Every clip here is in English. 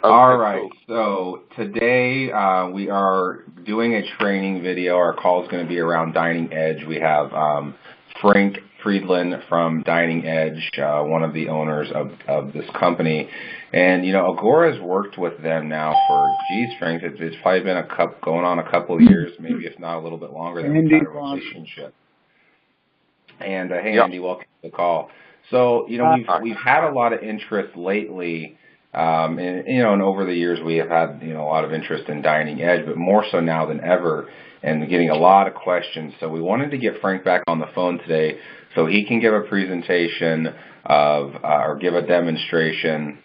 All right, so today we are doing a training video. Our call is going to be around DiningEdge. We have Frank Friedland from DiningEdge, one of the owners of this company. And, Agora's worked with them now for, Frank, it's probably been going on a couple of years, maybe if not a little bit longer than we've had a relationship. And, hey, Andy, welcome to the call. So, we've had a lot of interest lately. And over the years we have had, a lot of interest in DiningEdge, but more so now than ever, and getting a lot of questions. So we wanted to get Frank back on the phone today so he can give a presentation or give a demonstration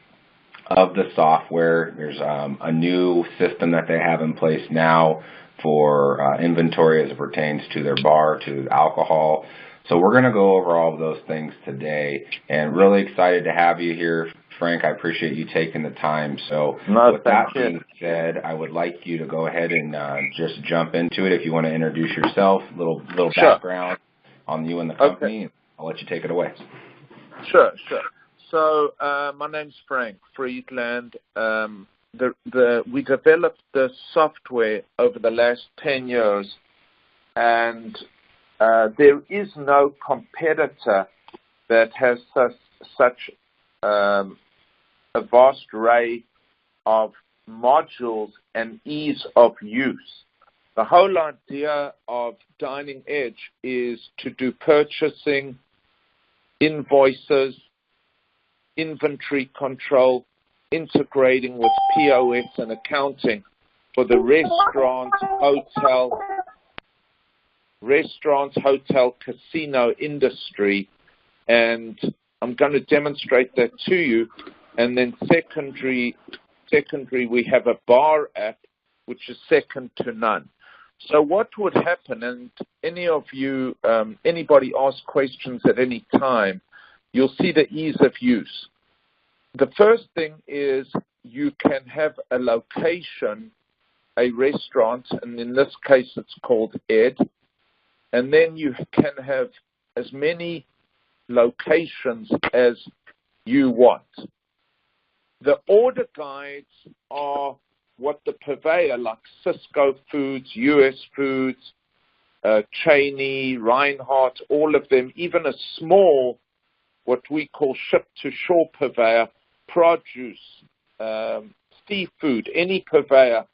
of the software. There's a new system that they have in place now for inventory as it pertains to their bar, to alcohol. So we're going to go over all of those things today, and really excited to have you here, Frank. I appreciate you taking the time. So with that being said, I would like you to go ahead and just jump into it. If you want to introduce yourself, little background on you and the company, and I'll let you take it away. Sure. So my name's Frank Friedland. We developed the software over the last 10 years, and there is no competitor that has such a vast array of modules and ease of use. The whole idea of DiningEdge is to do purchasing, invoices, inventory control, integrating with POS and accounting for the restaurant, hotel, casino industry. And I'm going to demonstrate that to you. And then secondary, we have a bar app, which is second to none. So what would happen, and anybody ask questions at any time, you'll see the ease of use. The first thing is you can have a location, a restaurant, and in this case it's called Ed, and then you can have as many locations as you want. The order guides are what the purveyor, like Cisco Foods, US Foods, Cheney, Reinhardt, all of them, even a small, what we call ship-to-shore purveyor, produce, seafood, any purveyor,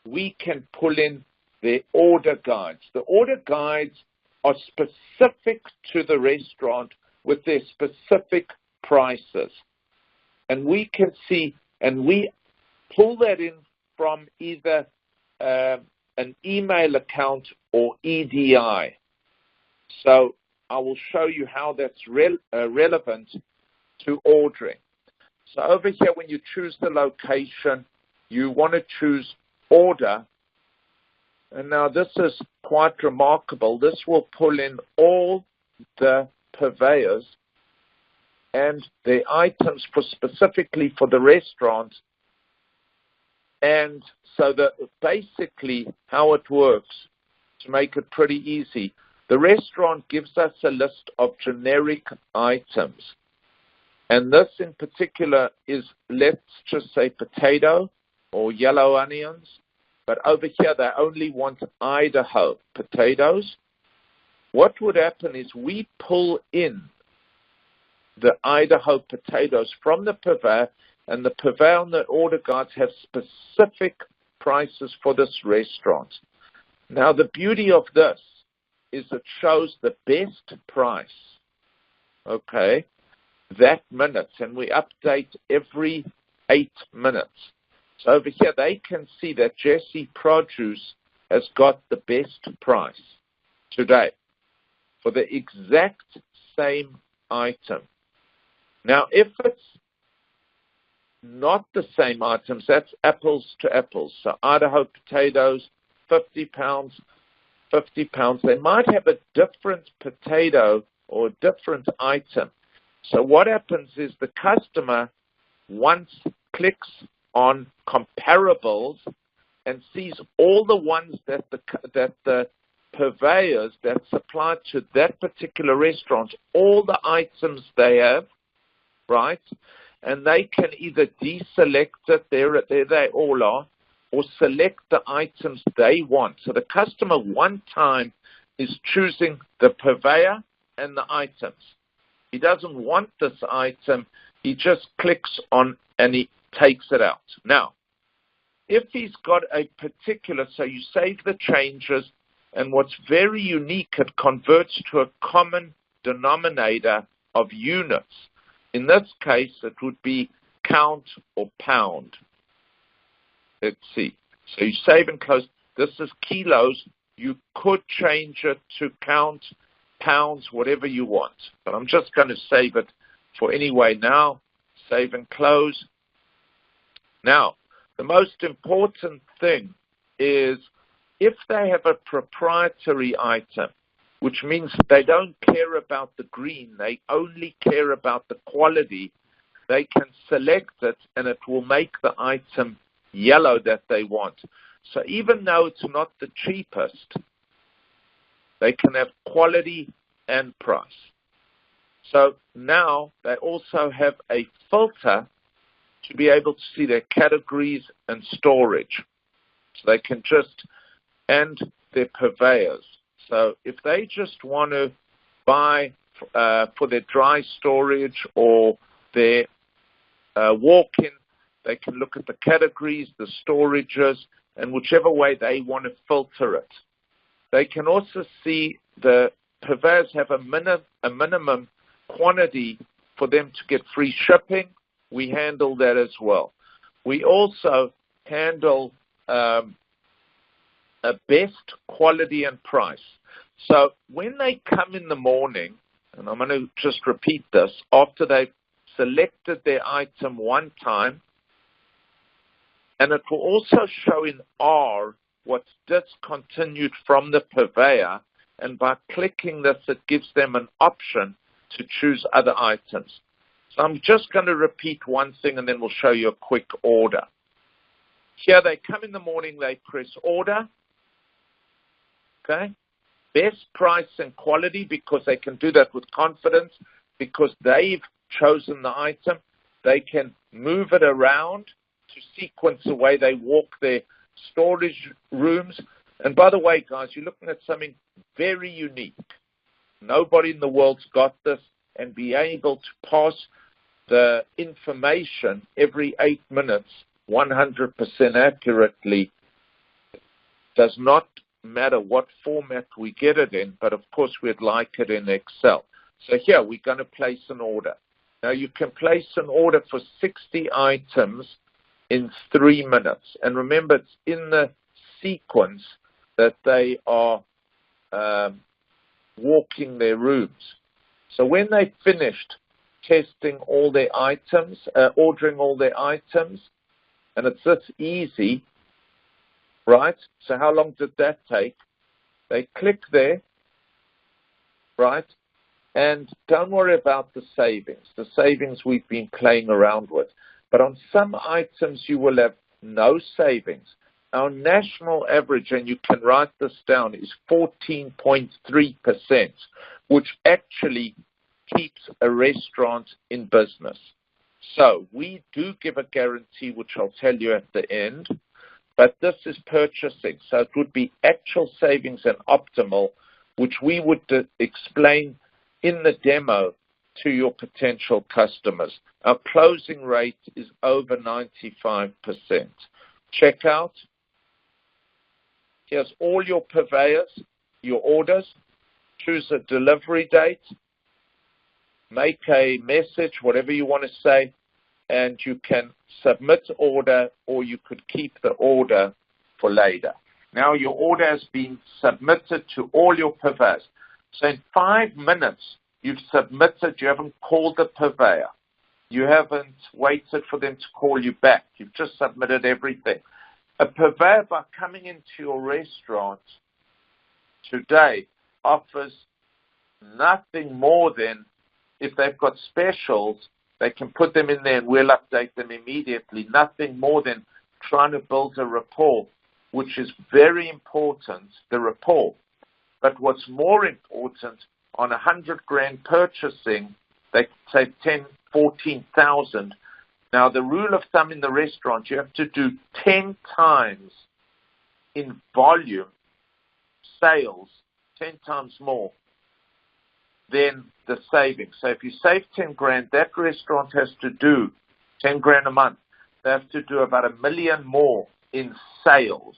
we can pull in their order guides. The order guides are specific to the restaurant with their specific prices. And we can see, and we pull that in from either an email account or EDI. So I will show you how that's relevant to ordering. So over here, when you choose the location, you want to choose order. And now this is quite remarkable. This will pull in all the purveyors and the items specifically for the restaurant. And so basically how it works, to make it pretty easy, the restaurant gives us a list of generic items. And this in particular is, let's just say, potato or yellow onions. But over here, they only want Idaho potatoes. What would happen is we pull in the Idaho potatoes from the purveyor, and the purveyor and the order guides have specific prices for this restaurant. Now, the beauty of this is it shows the best price, that minute, and we update every 8 minutes. So over here, they can see that Jesse Produce has got the best price today for the exact same item. Now, if it's not the same items, that's apples to apples. So Idaho potatoes, 50 pounds, 50 pounds. They might have a different potato or a different item. So what happens is the customer once clicks on comparables and sees all the ones that the purveyors that supply to that particular restaurant, all the items they have, right? and they can either deselect it, there they all are, or select the items they want. So the customer one time is choosing the purveyor and the items. He doesn't want this item. He just clicks on and he takes it out. Now, if he's got a particular, so you save the changes, and what's very unique, it converts to a common denominator of units. In this case, it would be count or pound. Let's see. So you save and close. This is kilos. You could change it to count, pounds, whatever you want. But I'm just going to save it for anyway now. Save and close. Now, the most important thing is if they have a proprietary item, which means they don't care about the green, they only care about the quality, they can select it and it will make the item yellow that they want. So even though it's not the cheapest, they can have quality and price. So now they also have a filter to be able to see their categories and storage. So they can just, and their purveyors. So if they just want to buy for their dry storage or their walk-in, they can look at the categories, the storages, and whichever way they want to filter it. They can also see the purveyors have a minimum quantity for them to get free shipping. We handle that as well. We also handle a best quality and price. So when they come in the morning, and I'm going to just repeat this, after they've selected their item one time, and it will also show in R what's discontinued from the purveyor, and by clicking this, it gives them an option to choose other items. So I'm just going to repeat one thing, and then we'll show you a quick order. Here they come in the morning, they press order. Okay? Best price and quality, because they can do that with confidence, because they've chosen the item. They can move it around to sequence the way they walk their storage rooms. And by the way, guys, you're looking at something very unique. Nobody in the world's got this, and be able to pass the information every 8 minutes 100% accurately. Does not matter what format we get it in, but of course we'd like it in Excel. So here we're going to place an order. Now you can place an order for 60 items in 3 minutes. And remember, it's in the sequence that they are walking their rooms. So when they finished testing all their items, ordering all their items, and it's this easy, right? So how long did that take? They click there, right? And don't worry about the savings. The savings we've been playing around with. But on some items, you will have no savings. Our national average, and you can write this down, is 14.3%, which actually keeps a restaurant in business. So we do give a guarantee, which I'll tell you at the end, but this is purchasing. So it would be actual savings and optimal, which we would explain in the demo to your potential customers. Our closing rate is over 95%. Checkout. Here's all your purveyors, your orders. Choose a delivery date. Make a message, whatever you want to say, and you can submit order, or you could keep the order for later. Now your order has been submitted to all your purveyors. So in 5 minutes, you've submitted, you haven't called the purveyor. You haven't waited for them to call you back. You've just submitted everything. A purveyor, by coming into your restaurant today, offers nothing more than, if they've got specials, they can put them in there and we'll update them immediately. Nothing more than trying to build a rapport, which is very important, the rapport. But what's more important, on $100,000 purchasing, they save 10, 14,000 Now, the rule of thumb in the restaurant, you have to do 10 times in volume sales, 10 times more than the savings. So if you save 10 grand, that restaurant has to do 10 grand a month. They have to do about $1 million more in sales.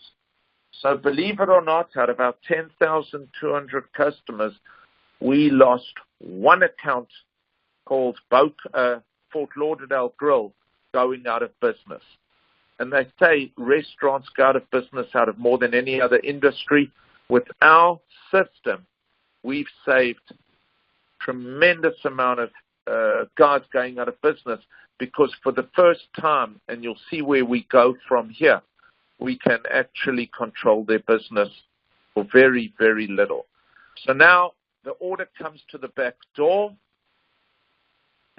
So believe it or not, out of our 10,200 customers, we lost one account called Fort Lauderdale Grill going out of business. And they say restaurants go out of business out of more than any other industry. With our system, we've saved tremendous amount of guys going out of business, because for the first time, and you'll see where we go from here, we can actually control their business for very, very little. So now the order comes to the back door,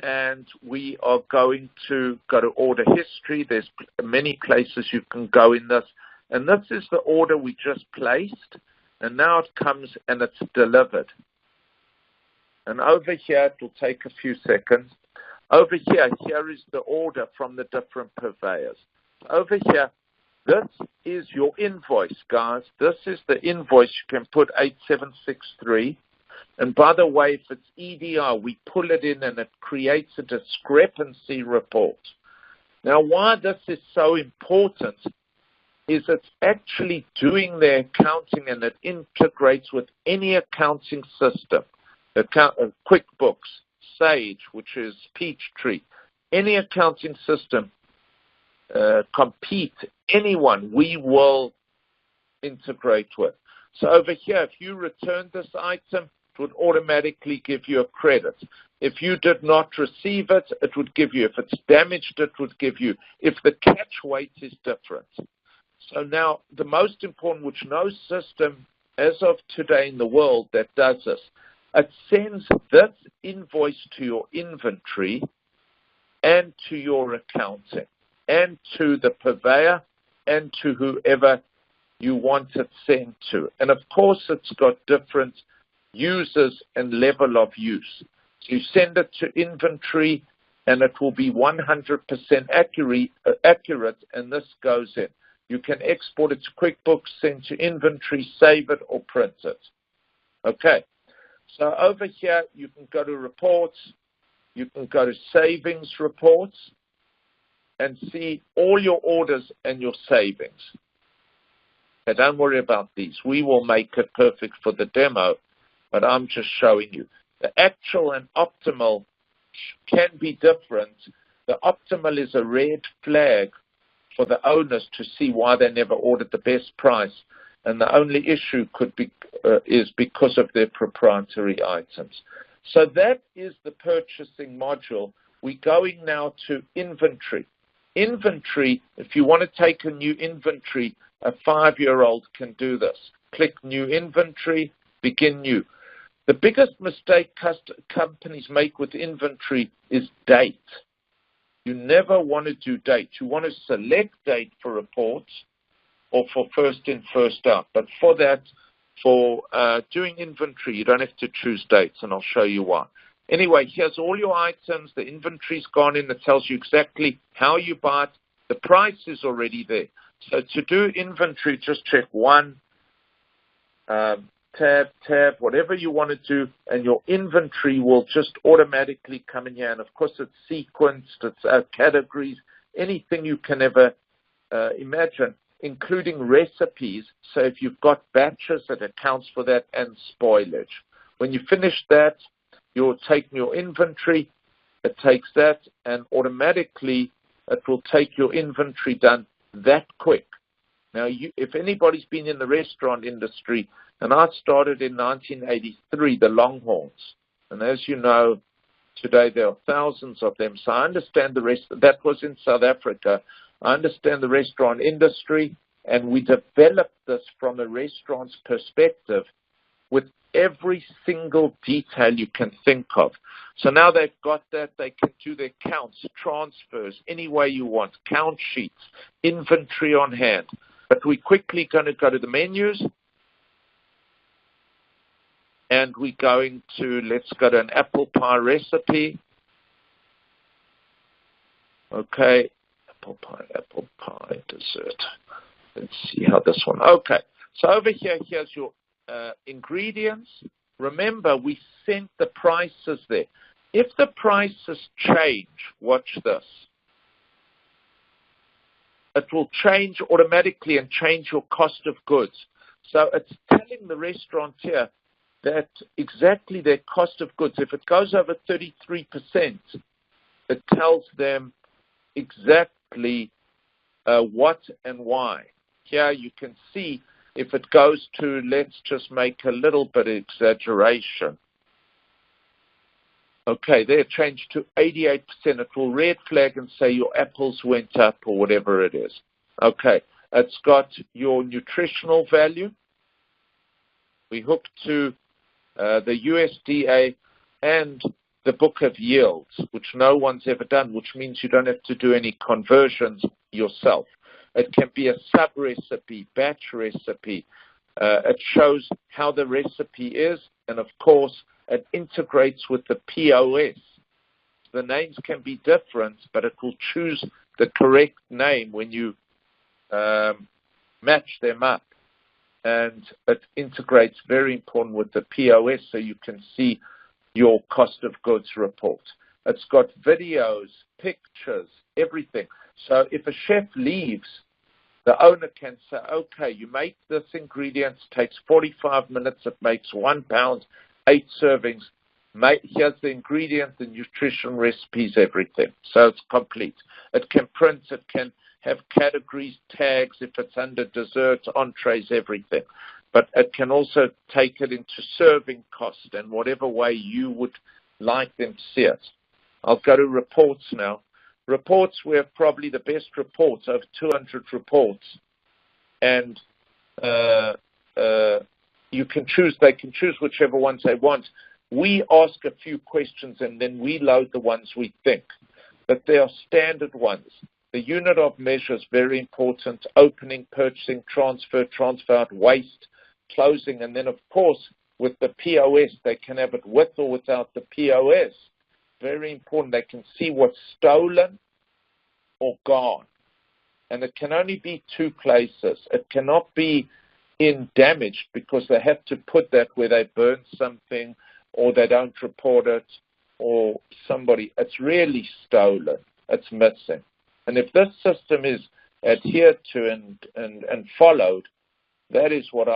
and we are going to go to order history. There's many places you can go in this. And this is the order we just placed, and now it comes and it's delivered. And over here, it will take a few seconds. Over here is the order from the different purveyors. Over here, this is your invoice, guys. This is the invoice. You can put 8763. And by the way, if it's EDR, we pull it in and it creates a discrepancy report. Now, why this is so important is it's actually doing the accounting, and it integrates with any accounting system. QuickBooks, Sage, which is Peachtree, any accounting system, Compete, anyone we will integrate with. So over here, if you return this item, it would automatically give you a credit. If you did not receive it, it would give you. If it's damaged, it would give you. If the catch weight is different. So now, the most important, which no system as of today in the world that does this, it sends this invoice to your inventory and to your accounting and to the purveyor and to whoever you want it sent to. And of course, it's got different users and level of use. So you send it to inventory, and it will be 100% accurate, and this goes in. You can export it to QuickBooks, send to inventory, save it, or print it. Okay. So over here, you can go to reports, you can go to savings reports, and see all your orders and your savings. Now, don't worry about these. We will make it perfect for the demo, but I'm just showing you. The actual and optimal can be different. The optimal is a red flag for the owners to see why they never ordered the best price. And the only issue could be is because of their proprietary items. So that is the purchasing module. We're going now to inventory. Inventory, if you want to take a new inventory, a 5-year-old can do this. Click New Inventory, Begin New. The biggest mistake companies make with inventory is date. You never want to do date. You want to select date for reports or for first in, first out. But for that, for doing inventory, you don't have to choose dates, and I'll show you why. Anyway, here's all your items. The inventory's gone in. It tells you exactly how you buy it. The price is already there. So to do inventory, just check one, tab, whatever you want to do, and your inventory will just automatically come in here. And of course, it's sequenced, it's categories, anything you can ever imagine, including recipes. So if you've got batches, it accounts for that, and spoilage. When you finish that, you'll take your inventory, it takes that, and automatically it will take your inventory done that quick. Now, if anybody's been in the restaurant industry, and I started in 1983, the Longhorns. And as you know, today there are thousands of them. So I understand the rest. That was in South Africa. I understand the restaurant industry, and we developed this from a restaurant's perspective with every single detail you can think of. So now they've got that. They can do their counts, transfers, any way you want, count sheets, inventory on hand. But we're quickly going to go to the menus. And we're going to, let's go to an apple pie recipe. Okay, apple pie dessert. Let's see how this one. Okay, so over here, here's your ingredients. Remember, we sent the prices there. If the prices change, watch this. It will change automatically and change your cost of goods. So it's telling the restaurant here that exactly their cost of goods, if it goes over 33%, it tells them exactly what and why. Here you can see if it goes to, let's just make a little bit of exaggeration. Okay, there changed to 88%. It will red flag and say your apples went up or whatever it is. Okay, it's got your nutritional value. We hook to the USDA and the Book of Yields, which no one's ever done, which means you don't have to do any conversions yourself. It can be a sub-recipe, batch recipe. It shows how the recipe is, and of course, it integrates with the POS. The names can be different, but it will choose the correct name when you match them up. And it integrates, very important, with the POS so you can see your cost of goods report. It's got videos, pictures, everything. So if a chef leaves, the owner can say, okay, you make this ingredients, takes 45 minutes, it makes 1 pound, 8 servings. Here's the ingredient, the nutrition recipes, everything. So it's complete. It can print, it can have categories, tags, if it's under desserts, entrees, everything. But it can also take it into serving cost and whatever way you would like them to see it. I'll go to reports now. Reports, we have probably the best reports, over 200 reports. And you can choose, they can choose whichever ones they want. We ask a few questions and then we load the ones we think. But they are standard ones. The unit of measure is very important. Opening, purchasing, transfer out, waste, closing. And then, of course, with the POS, they can have it with or without the POS. Very important. They can see what's stolen or gone. And it can only be 2 places. It cannot be in damaged because they have to put that where they burn something or they don't report it or somebody. It's really stolen. It's missing. And if this system is adhered to and followed, that is what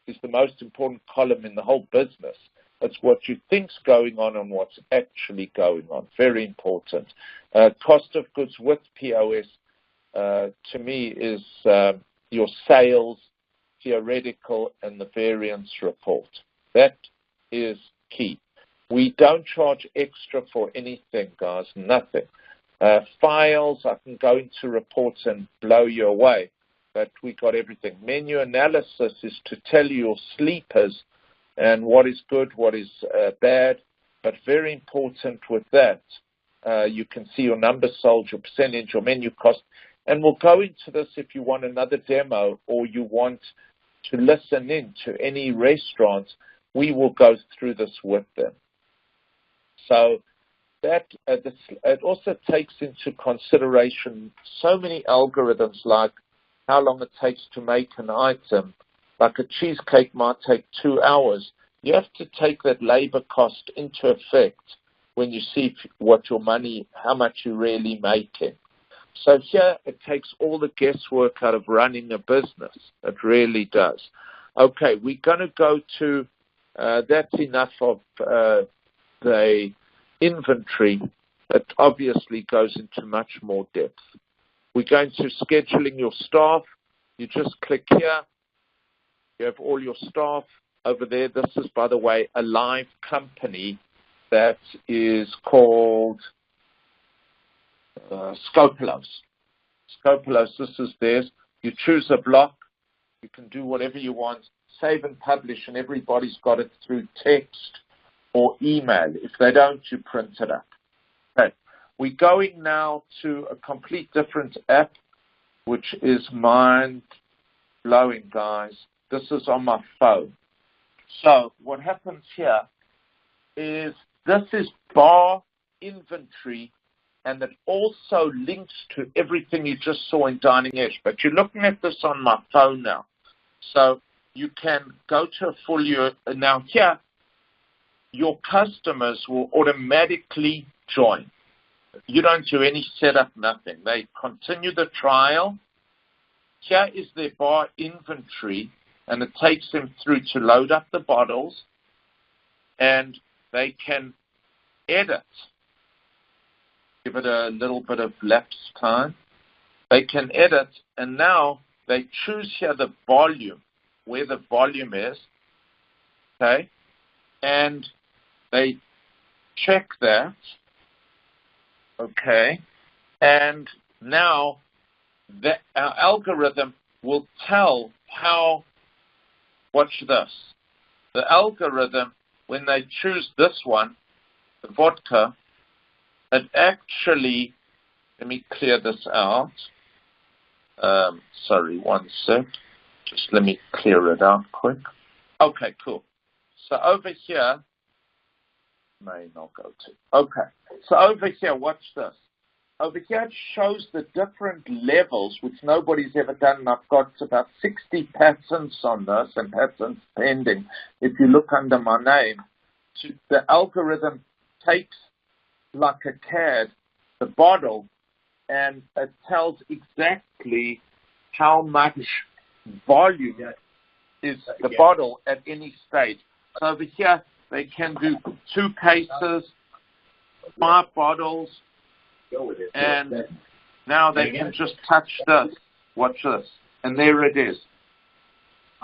is the most important column in the whole business. It's what you think's going on and what's actually going on. Very important. Cost of goods with POS, to me, is your sales, theoretical, and the variance report. That is key. We don't charge extra for anything, guys, nothing. Files, I can go into reports and blow you away, but we got everything. Menu analysis is to tell you your sleepers and what is good, what is bad, but very important with that. You can see your number sold, your percentage, your menu cost, and we'll go into this if you want another demo or you want to listen in to any restaurants. We will go through this with them. So that it also takes into consideration so many algorithms, like how long it takes to make an item. Like a cheesecake might take 2 hours. You have to take that labor cost into effect when you see what your money, how much you're really making. So here it takes all the guesswork out of running a business. It really does. Okay, we're going to go to, that's enough of the inventory. It obviously goes into much more depth. We're going to scheduling your staff. You just click here. You have all your staff over there. This is, by the way, a live company that is called Scopolos. Scopolos, this is theirs. You choose a block. You can do whatever you want. Save and publish, and everybody's got it through text or email. If they don't, you print it up. Okay. We're going now to a complete different app, which is mind-blowing, guys. This is on my phone. So what happens here is this is bar inventory and it also links to everything you just saw in DiningEdge. But you're looking at this on my phone now. So you can go to a full year. Now here, your customers will automatically join. You don't do any setup, nothing. They continue the trial. Here is their bar inventory, and it takes them through to load up the bottles, and they can edit. Give it a little bit of lapse time. They can edit, and now they choose here the volume, where the volume is, okay? And they check that, okay? And now our algorithm will tell how, watch this. The algorithm, when they choose this one, the vodka, it actually, let me clear this out. Sorry, one sec. Just let me clear it out quick. Okay, cool. So over here, may not go to. Okay, so over here, watch this. Over here, it shows the different levels, which nobody's ever done. And I've got about 60 patents on this and patents pending. If you look under my name, the algorithm takes, like a CAD, the bottle, and it tells exactly how much volume is the bottle at any stage. So over here, they can do 2 cases, 5 bottles, and now they can just touch this. Watch this. And there it is.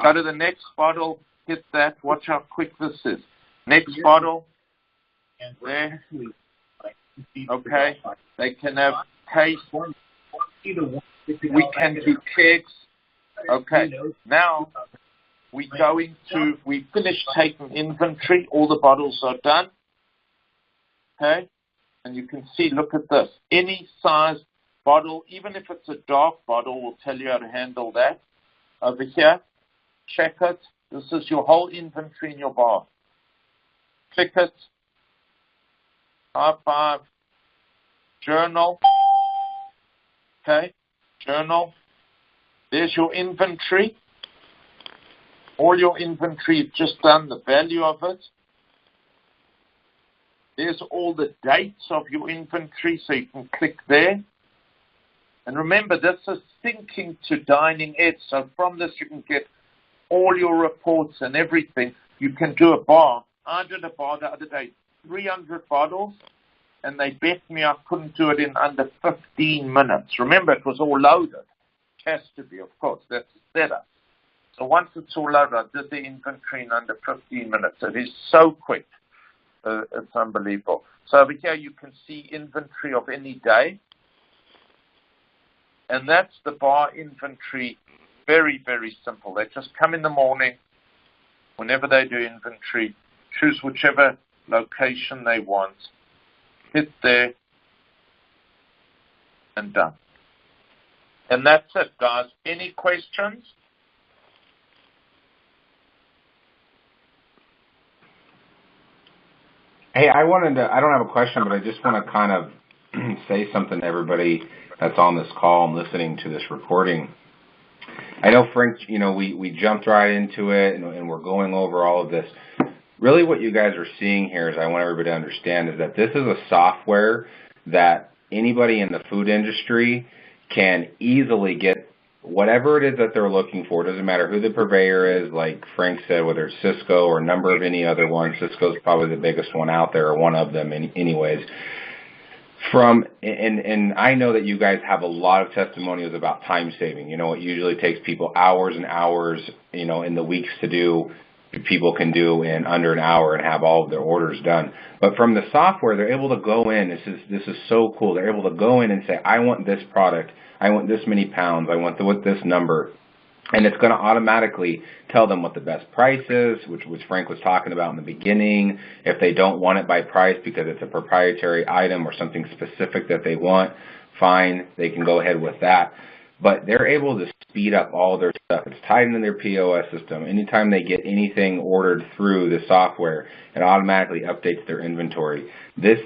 Go to the next bottle, hit that. Watch how quick this is. Next bottle. There. Okay. They can have taste. We can do kegs. Okay. Now we finished taking inventory. All the bottles are done. Okay. And you can see, look at this. Any size bottle, even if it's a dark bottle, will tell you how to handle that. Over here, check it. This is your whole inventory in your bar. Click it. High-five. Journal. Okay, journal. There's your inventory. All your inventory, you've just done the value of it. There's all the dates of your inventory, so you can click there. And remember, this is syncing to DiningEdge, so from this you can get all your reports and everything. You can do a bar. I did a bar the other day, 300 bottles, and they bet me I couldn't do it in under 15 minutes. Remember, it was all loaded. It has to be, of course. That's the setup. So once it's all loaded, I did the inventory in under 15 minutes. It is so quick. It's unbelievable. So over here you can see inventory of any day. And that's the bar inventory. Very, very simple. They just come in the morning. Whenever they do inventory, choose whichever location they want. Hit there. And done. And that's it, guys. Any questions? Hey, I don't have a question, but I just want to kind of say something to everybody that's on this call and listening to this recording. I know, Frank, we jumped right into it and we're going over all of this. Really what you guys are seeing here is I want everybody to understand is that this is a software that anybody in the food industry can easily get whatever it is that they're looking for. It doesn't matter who the purveyor is, like Frank said, whether it's Cisco or a number of any other ones. Cisco's probably the biggest one out there, or one of them anyways. And I know that you guys have a lot of testimonials about time saving. It usually takes people hours and hours, in the weeks to do, people can do in under an hour and have all of their orders done. But from the software, they're able to go in. This is so cool. They're able to go in and say, I want this product. I want this many pounds. I want this number. And it's going to automatically tell them what the best price is, which Frank was talking about in the beginning. If they don't want it by price because it's a proprietary item or something specific that they want, fine, they can go ahead with that. But they're able to speed up all their stuff. It's tied into their POS system. Anytime they get anything ordered through the software, it automatically updates their inventory. This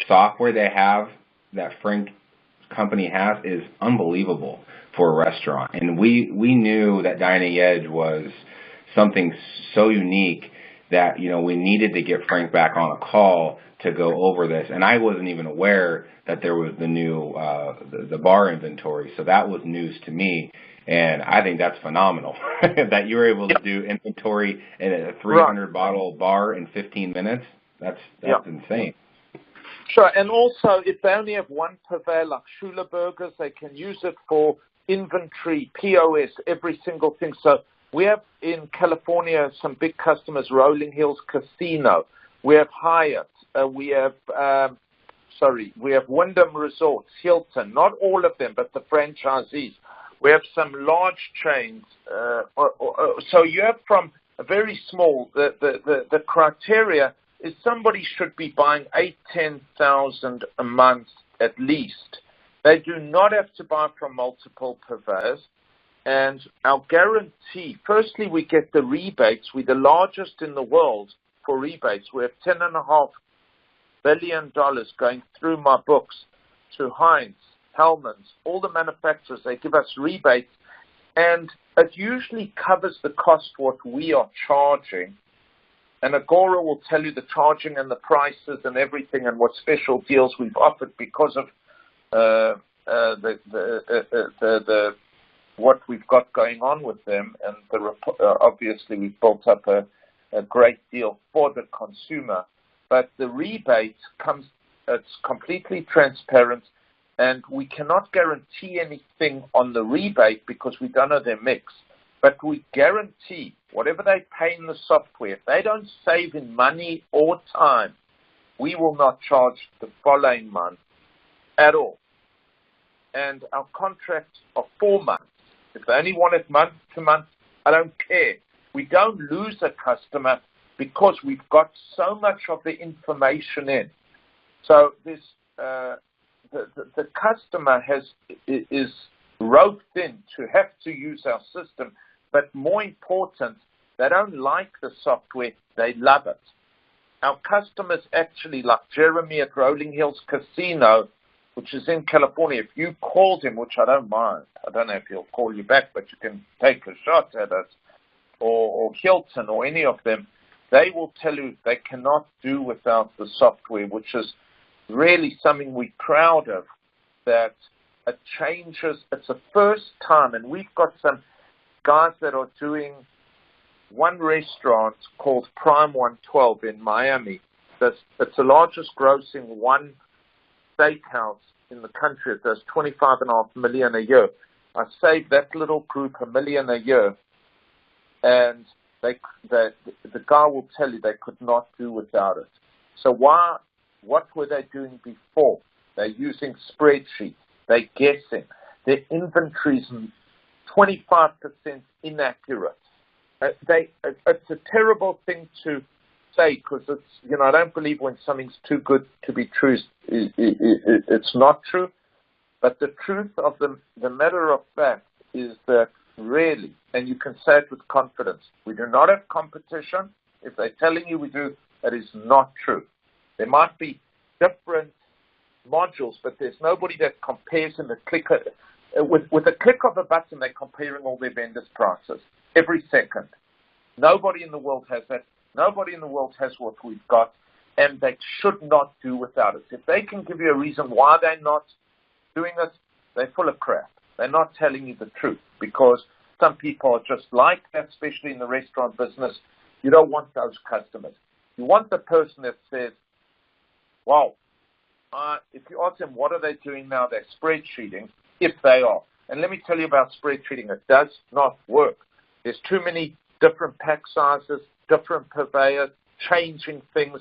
software they have that Frank company has is unbelievable for a restaurant. And we knew that Dining Edge was something so unique that, you know, we needed to get Frank back on a call to go over this. And I wasn't even aware that there was the new the bar inventory. So that was news to me. And I think that's phenomenal that you were able to do inventory in a 300 bottle bar in 15 minutes. That's insane. Sure, and also if they only have one purveyor like Schuler Burgers, they can use it for inventory, POS, every single thing. So we have in California some big customers, Rolling Hills Casino. We have Hyatt. We have Wyndham Resorts, Hilton. Not all of them, but the franchisees. We have some large chains. So you have from a very small. The criteria is somebody should be buying 8,000-10,000 a month at least. They do not have to buy from multiple purveyors. And our guarantee, firstly, we get the rebates. We're the largest in the world for rebates. We have $10.5 billion going through my books to Heinz, Hellman's, all the manufacturers. They give us rebates. And it usually covers the cost what we are charging. And Agora will tell you the charging and the prices and everything and what special deals we've offered because of what we've got going on with them. And obviously we've built up a great deal for the consumer. But the rebate it's completely transparent, and we cannot guarantee anything on the rebate because we don't know their mix. But we guarantee whatever they pay in the software, if they don't save in money or time, we will not charge the following month at all. And our contracts are 4 months. If they only want it month to month, I don't care. We don't lose a customer because we've got so much of the information in. So this the customer is roped in to have to use our system. But more important, they don't like the software, they love it. Our customers actually, like Jeremy at Rolling Hills Casino, which is in California, if you called him, which I don't mind, I don't know if he'll call you back, but you can take a shot at it, or Hilton or any of them, they will tell you they cannot do without the software, which is really something we're proud of, that it changes. It's the first time, and we've got some guys that are doing one restaurant called Prime 112 in Miami. It's the largest grossing one steakhouse in the country. It does $25.5 million a year. I saved that little group $1 million a year, and the guy will tell you they could not do without it. So what were they doing before? They're using spreadsheets. They're guessing. Their inventory's 25% inaccurate. It's a terrible thing to say because it's, I don't believe when something's too good to be true, it's not true. But the truth of the matter of fact is that really, and you can say it with confidence, we do not have competition. If they're telling you we do, that is not true. There might be different modules, but there's nobody that compares in the click. With a click of a button, they're comparing all their vendors' prices every second. Nobody in the world has that. Nobody in the world has what we've got, and they should not do without it. If they can give you a reason why they're not doing it, they're full of crap. They're not telling you the truth, because some people are just like that, especially in the restaurant business. You don't want those customers. You want the person that says, wow, if you ask them what are they doing now, they're spreadsheeting, if they are. And let me tell you about spreadsheeting. It does not work. There's too many different pack sizes, different purveyors, changing things,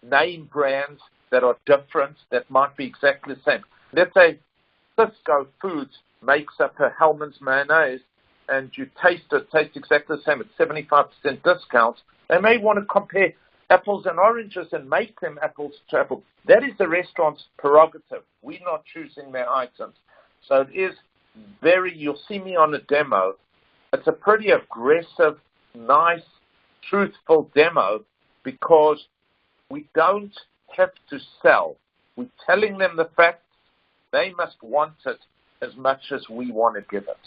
name brands that are different, that might be exactly the same. Let's say Cisco Foods makes up a Hellman's mayonnaise, and you taste it, tastes exactly the same at 75% discount. They may want to compare apples and oranges and make them apples to apples. That is the restaurant's prerogative. We're not choosing their items. So it is you'll see me on a demo. It's a pretty aggressive, nice, truthful demo because we don't have to sell. We're telling them the facts. They must want it as much as we want to give it.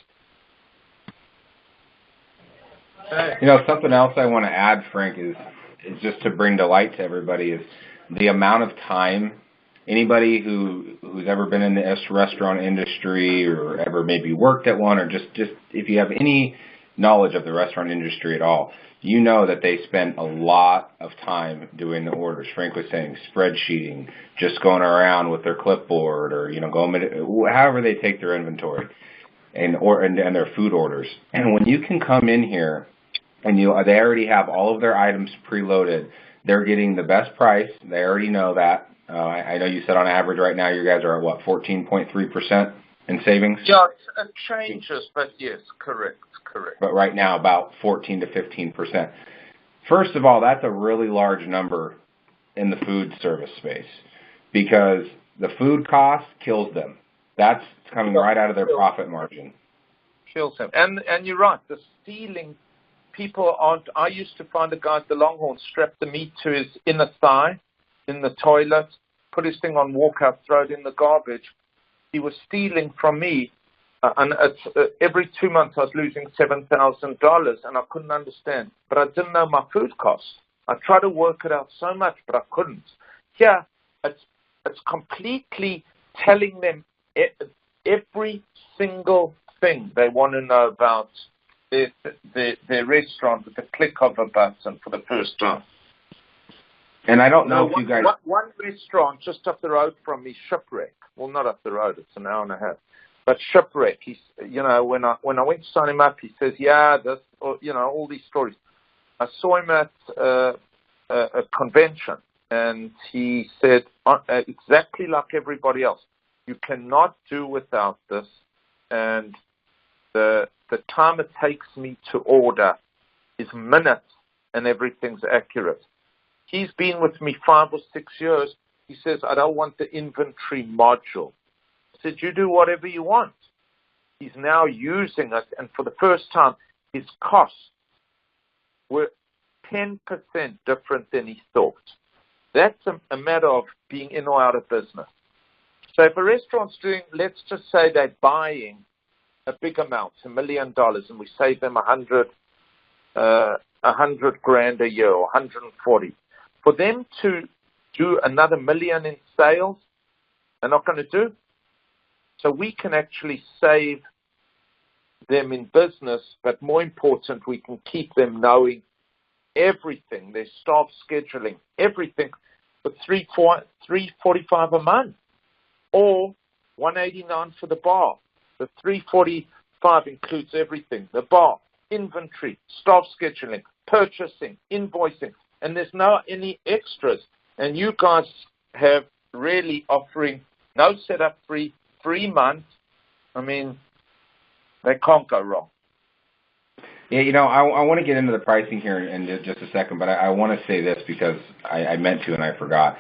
You know, something else I want to add, Frank, is just to bring to light to everybody is the amount of time anybody who's ever been in the restaurant industry or ever maybe worked at one, or just if you have any knowledge of the restaurant industry at all, you know that they spend a lot of time doing the orders. Frank was saying spreadsheeting, just going around with their clipboard, or however they take their inventory and their food orders. And when you can come in here and they already have all of their items preloaded, they're getting the best price. They already know that. I know you said on average right now you guys are at, what, 14.3% in savings? Yeah, it changes, but yes, correct. But right now about 14 to 15%. First of all, that's a really large number in the food service space because the food cost kills them. That's coming right out of their profit margin. Kills them. And you're right, the stealing, people aren't. I used to find a guy at the Longhorn strap the meat to his inner thigh in the toilet, put his thing on walkout, throw it in the garbage. He was stealing from me, and every 2 months I was losing $7,000, and I couldn't understand. But I didn't know my food costs. I tried to work it out so much, but I couldn't. Here, it's completely telling them every single thing they want to know about their restaurant with the click of a button for the first time. And I don't know if you guys... One restaurant just up the road from me, Shipwreck. Well, not up the road. It's an hour and a half. But Shipwreck, he's, when I went to sign him up, he says, all these stories. I saw him at a convention, and he said, exactly like everybody else, you cannot do without this, and the time it takes me to order is minutes, and everything's accurate. He's been with me 5 or 6 years. He says, I don't want the inventory module. I said, you do whatever you want. He's now using it, and for the first time, his costs were 10% different than he thought. That's a matter of being in or out of business. So if a restaurant's doing, let's just say they're buying a big amount, $1 million, and we save them $100,000 a year or 140. For them to do another $1 million in sales, they're not going to do. So we can actually save them in business, but more important, we can keep them knowing everything, their staff scheduling, everything for $345 a month, or $189 for the bar. The $345 includes everything: the bar, inventory, staff scheduling, purchasing, invoicing, and there's no any extras. And you guys have really offering no setup free, 3 months. I mean, they can't go wrong. Yeah, I want to get into the pricing here in just a second, but I want to say this because I meant to and I forgot.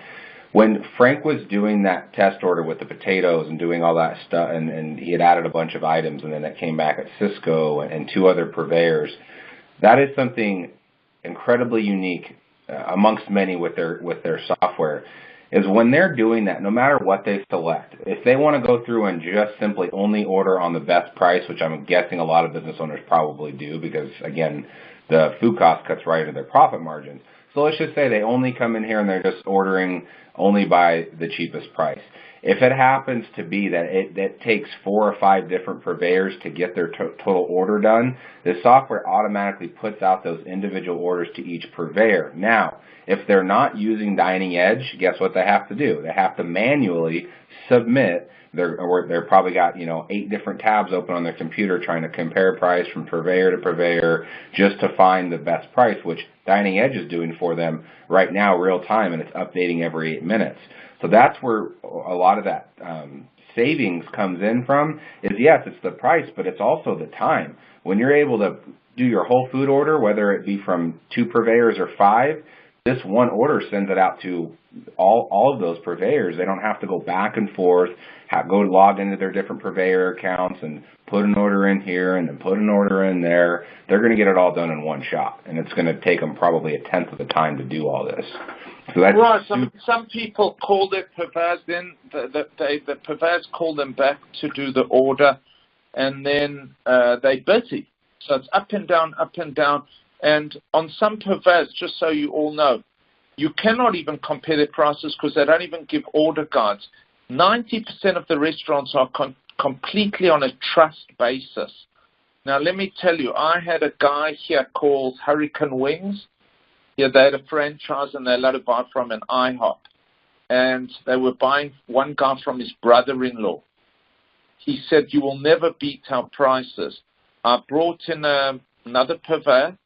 When Frank was doing that test order with the potatoes and doing all that stuff, and he had added a bunch of items, and then it came back at Cisco and 2 other purveyors, that is something incredibly unique amongst many with their software, is when they're doing that, no matter what they select, if they want to go through and just simply only order on the best price, which I'm guessing a lot of business owners probably do because, again, the food cost cuts right into their profit margins. So let's just say they only come in here and they're just ordering only by the cheapest price. If it happens to be that it takes 4 or 5 different purveyors to get their total order done, the software automatically puts out those individual orders to each purveyor. Now, if they're not using DiningEdge, guess what they have to do? They have to manually submit. They're probably got 8 different tabs open on their computer trying to compare price from purveyor to purveyor just to find the best price, which DiningEdge is doing for them right now real time, and it's updating every 8 minutes. So that's where a lot of that savings comes in from is, yes, it's the price, but it's also the time. When you're able to do your whole food order, whether it be from 2 purveyors or 5, this one order sends it out to all of those purveyors. They don't have to go back and forth, go log into their different purveyor accounts and put an order in here and then put an order in there. They're going to get it all done in one shot, and it's going to take them probably 1/10 of the time to do all this. So that's right. Some people call their purveyors, then the purveyors call them back to do the order, and then they're busy. So it's up and down, up and down. And on some purveyors, just so you all know, you cannot even compare their prices because they don't even give order guides. 90% of the restaurants are completely on a trust basis. Now, let me tell you, I had a guy here called Hurricane Wings. Yeah, they had a franchise and they allowed to buy from an IHOP. And they were buying one guy from his brother-in-law. He said, you will never beat our prices. I brought in another purveyor,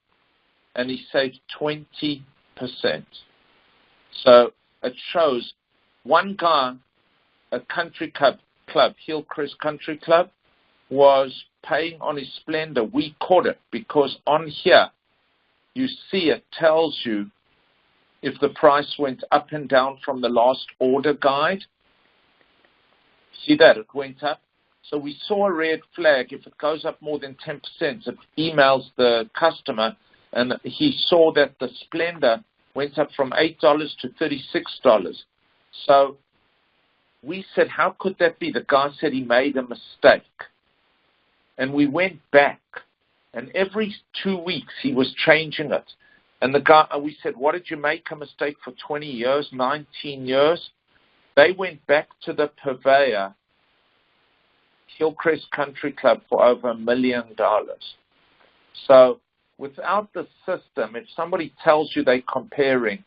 and he saved 20%. So it shows one guy, a country club, Hillcrest Country Club, was paying on his Splendor. We caught it because on here, you see it tells you if the price went up and down from the last order guide. See that? It went up. So we saw a red flag. If it goes up more than 10%, it emails the customer, and he saw that the Splendor went up from $8 to $36. So we said, how could that be? The guy said he made a mistake. And we went back, and every 2 weeks he was changing it. And the guy, we said, what did you make a mistake for 20 years, 19 years? They went back to the purveyor, Hillcrest Country Club, for over $1 million. So without the system, if somebody tells you they're comparing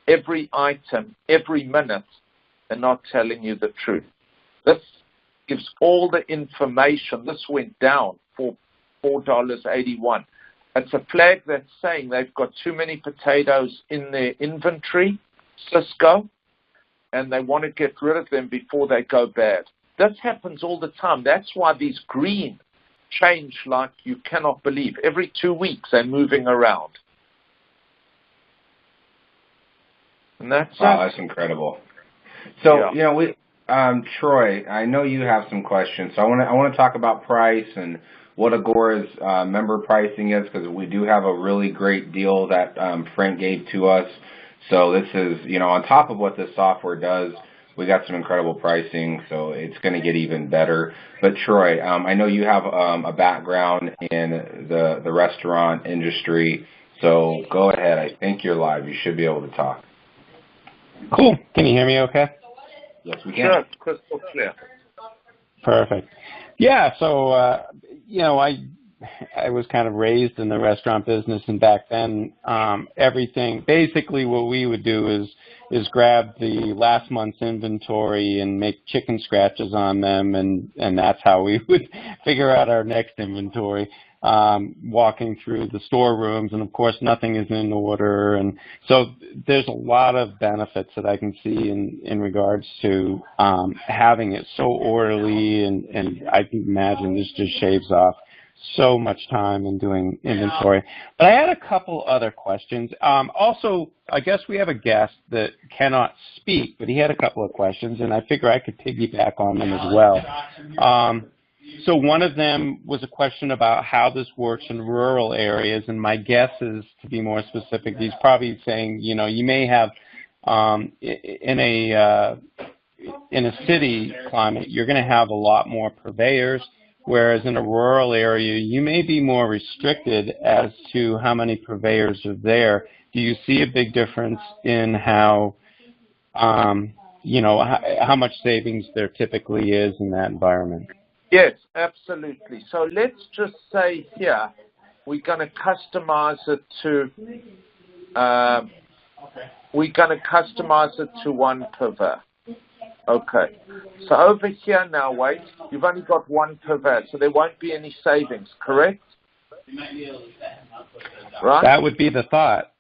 every item, every minute, they're not telling you the truth. This gives all the information. This went down for $4.81. It's a flag that's saying they've got too many potatoes in their inventory, Cisco, and they want to get rid of them before they go bad. This happens all the time. That's why these green change like you cannot believe. Every 2 weeks they're moving around. And that's that's incredible. So, Troy, I know you have some questions. So I want to talk about price and what Agora's member pricing is, because we do have a really great deal that Frank gave to us. So this is, on top of what this software does, we got some incredible pricing, so it's going to get even better. But Troy, I know you have a background in the restaurant industry, so go ahead. I think you're live. You should be able to talk. Cool. Can you hear me okay? Yes, we can. Sure, crystal clear. Perfect. Yeah, so, I was kind of raised in the restaurant business, and back then, everything, basically what we would do is grab the last month's inventory and make chicken scratches on them, and that's how we would figure out our next inventory, walking through the storerooms, and of course nothing is in order, and so there's a lot of benefits that I can see in regards to having it so orderly, and I can imagine this just shaves off so much time in doing inventory. But I had a couple other questions. Also, I guess we have a guest that cannot speak, but he had a couple of questions, and I figure I could piggyback on them as well. So one of them was a question about how this works in rural areas, and my guess is, to be more specific, he's probably saying, you may have in a city climate, you're going to have a lot more purveyors, whereas in a rural area, you may be more restricted as to how many purveyors are there. Do you see a big difference in how, how much savings there typically is in that environment? Yes, absolutely. So let's just say here, we're going to customize it to one purveyor. Okay. So over here now, wait, you've only got one purveyor, so there won't be any savings, correct? Right? That would be the thought.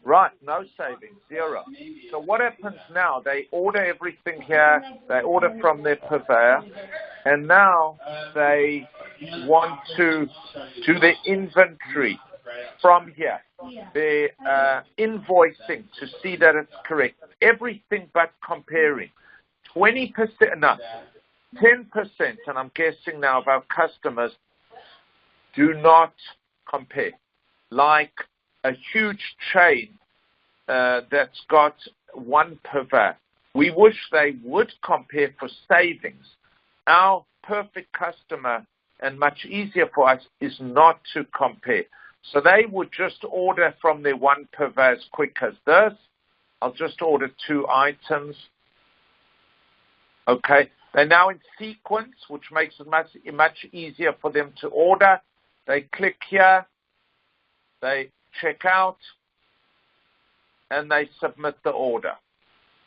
Right, no savings, zero. So what happens now? They order everything here, they order from their purveyor, and now they want to do their inventory from here. They're invoicing to see that it's correct. Everything but comparing. 20%, no, 10%, and I'm guessing now of our customers do not compare. Like a huge chain that's got one purveyor. We wish they would compare for savings. Our perfect customer and much easier for us is not to compare. So they would just order from their one purveyor as quick as this. I'll just order 2 items. Okay. They're now in sequence, which makes it much easier for them to order. They click here. They check out. And they submit the order.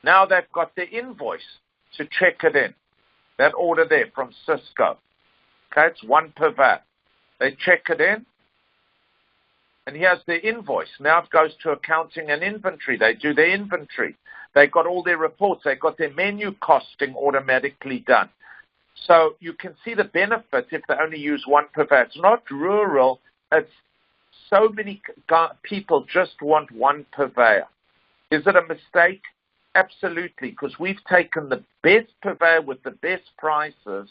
Now they've got the invoice to check it in. That order there from Cisco. Okay, it's one purveyor. They check it in. And here's the invoice. Now it goes to accounting and inventory. They do their inventory. They got all their reports. They got their menu costing automatically done. So you can see the benefit if they only use one purveyor. It's not rural. It's so many people just want one purveyor. Is it a mistake? Absolutely, because we've taken the best purveyor with the best prices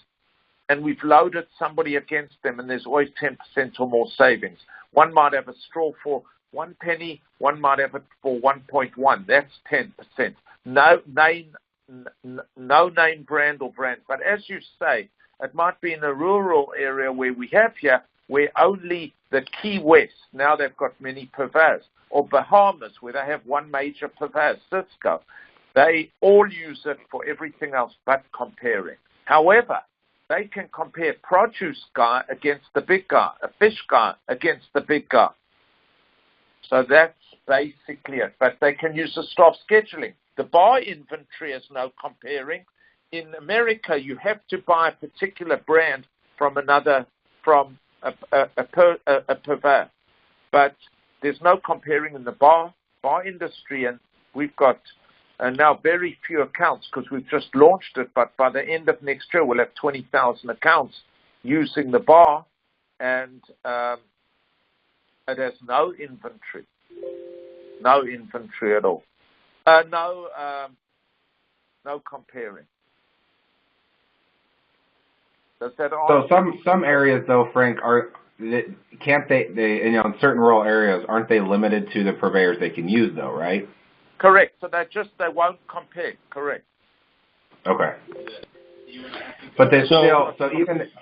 and we've loaded somebody against them, and there's always 10% or more savings. One might have a straw for 1 penny, one might have it for 1.1. That's 10%. No name brand or brand. But as you say, it might be in a rural area where we have here, where only the Key West, now they've got many purveyors, or Bahamas, where they have one major purveyor, Cisco. They all use it for everything else but comparing. However, they can compare produce guy against the big guy, a fish guy against the big guy. So that's basically it. But they can use the staff scheduling. The bar inventory is no comparing. In America, you have to buy a particular brand from a purveyor. But there's no comparing in the bar industry, and we've got now very few accounts because we've just launched it, but by the end of next year, we'll have 20,000 accounts using the bar, and it has no inventory at all. No comparing. Does that answer? So some areas, though, Frank, can't they in certain rural areas, aren't they limited to the purveyors they can use, though, right? Correct. So they won't compare. Correct. Okay. But they still,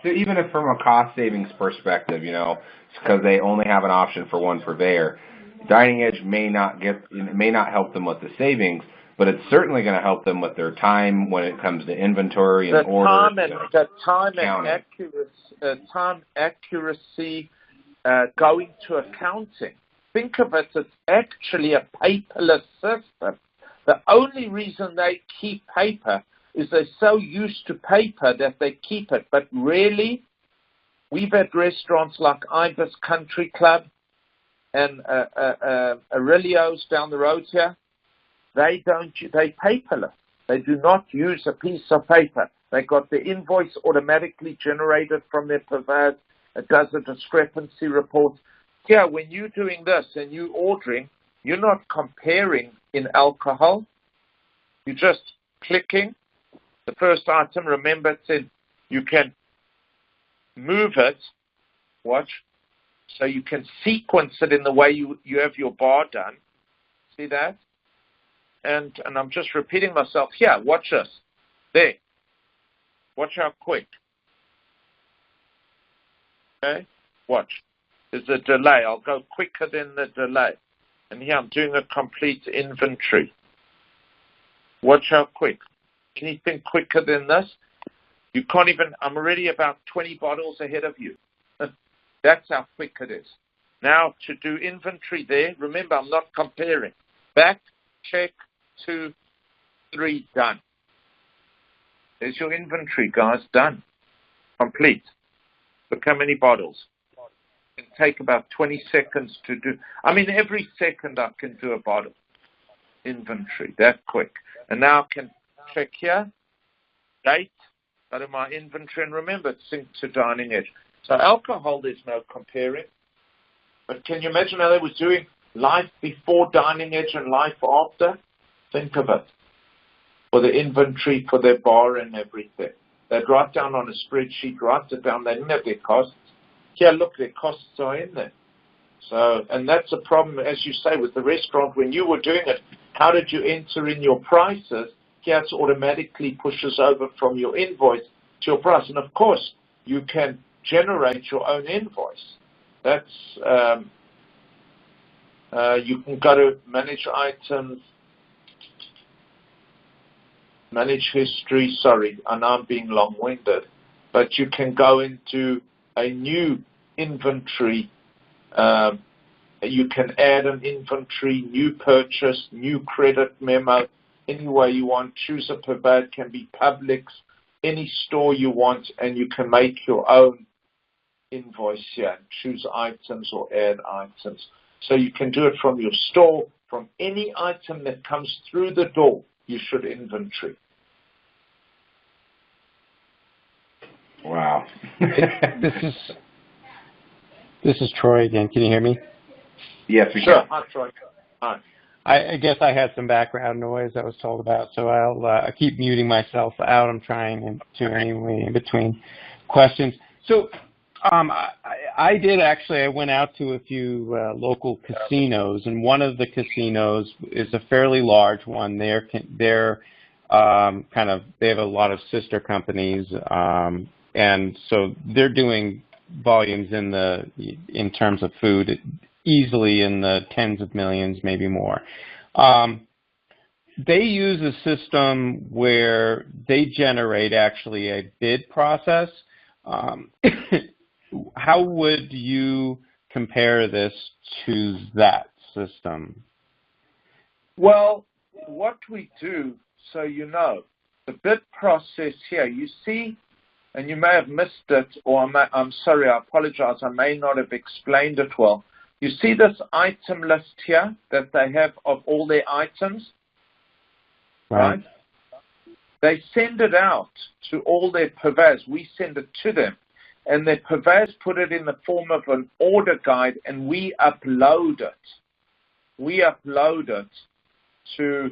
even if from a cost savings perspective, because they only have an option for one purveyor, DiningEdge may not help them with the savings, but it's certainly going to help them with their time when it comes to inventory and order. The time accuracy going to accounting. Think of it as actually a paperless system. The only reason they keep paper is they're so used to paper that they keep it. But really, we've had restaurants like Ibis Country Club and Aurelio's down the road here. They paperless. They do not use a piece of paper. They got the invoice automatically generated from their purveyors. It does a discrepancy report. Yeah, when you're doing this and you're ordering, you're not comparing in alcohol. You're just clicking. The first item, remember, it said you can move it, watch, so you can sequence it in the way you have your bar done. See that? And I'm just repeating myself here. Watch this. There. Watch how quick. Okay? Watch. There's a delay. I'll go quicker than the delay. And here I'm doing a complete inventory. Watch how quick. Can you think quicker than this? You can't even, I'm already about 20 bottles ahead of you. That's how quick it is. Now to do inventory there, remember I'm not comparing. Back, check, 2, 3, done. There's your inventory, guys, done. Complete. Look how many bottles. It can take about 20 seconds to do. Every second I can do a bottle. Inventory, that quick. And now I can check here, date, go to my inventory, and remember, it's synced to DiningEdge. So alcohol, there's no comparing. But can you imagine how they were doing life before DiningEdge and life after? Think of it. For the inventory, for their bar and everything. They'd write down on a spreadsheet, write it down. They didn't have their costs. Here, look, their costs are in there. So, and that's a problem, as you say, with the restaurant. When you were doing it, how did you enter in your prices? Here it automatically pushes over from your invoice to your price. And of course, you can generate your own invoice. That's, you can go to manage items, manage history. Sorry, I know I'm being long-winded, but you can go into a new inventory. You can add an inventory, new purchase, new credit memo, any way you want. Choose a purveyor, can be Publix, any store you want, and you can make your own invoice here. Choose items or add items. So you can do it from your store, from any item that comes through the door, you should inventory. Wow. This is Troy again. Can you hear me? Yes, we Sure. can. Hi, Troy. Hi. I guess I had some background noise I was told about, so I'll keep muting myself out. I'm trying to anyway in between questions. So I did actually. I went out to a few local casinos, and one of the casinos is a fairly large one. They're kind of, they have a lot of sister companies, and so they're doing volumes in terms of food easily in the tens of millions, maybe more. They use a system where they generate actually a bid process. How would you compare this to that system? Well, what we do, so you know, the bid process here, you see, and you may have missed it, or I'm sorry, I apologize, I may not have explained it well. You see this item list here that they have of all their items, right? They send it out to all their purveyors. We send it to them, and their purveyors put it in the form of an order guide, and we upload it. We upload it to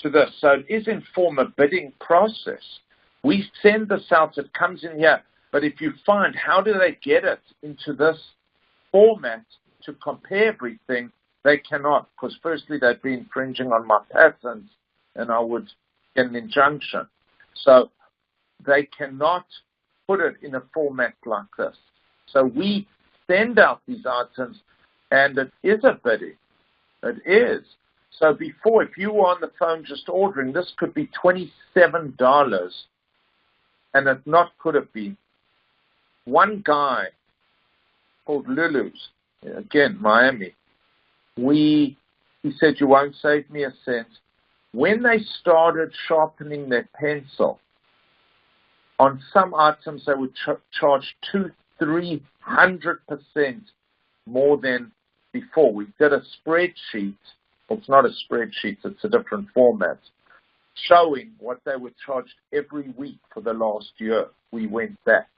this. So it is in form of bidding process. We send this out, it comes in here, but if you find, how do they get it into this format to compare everything? They cannot, because firstly they'd be infringing on my patents and I would get an injunction. So they cannot put it in a format like this. So we send out these items, and it is a bidding. It is. So before, if you were on the phone just ordering, this could be $27, and it not could have been. One guy called Lulu's, again, Miami, he said, you won't save me a cent. When they started sharpening their pencil, on some items they would charge 200-300% more than before. We did a spreadsheet. Well, it's not a spreadsheet, it's a different format, showing what they were charged every week for the last year. We went back.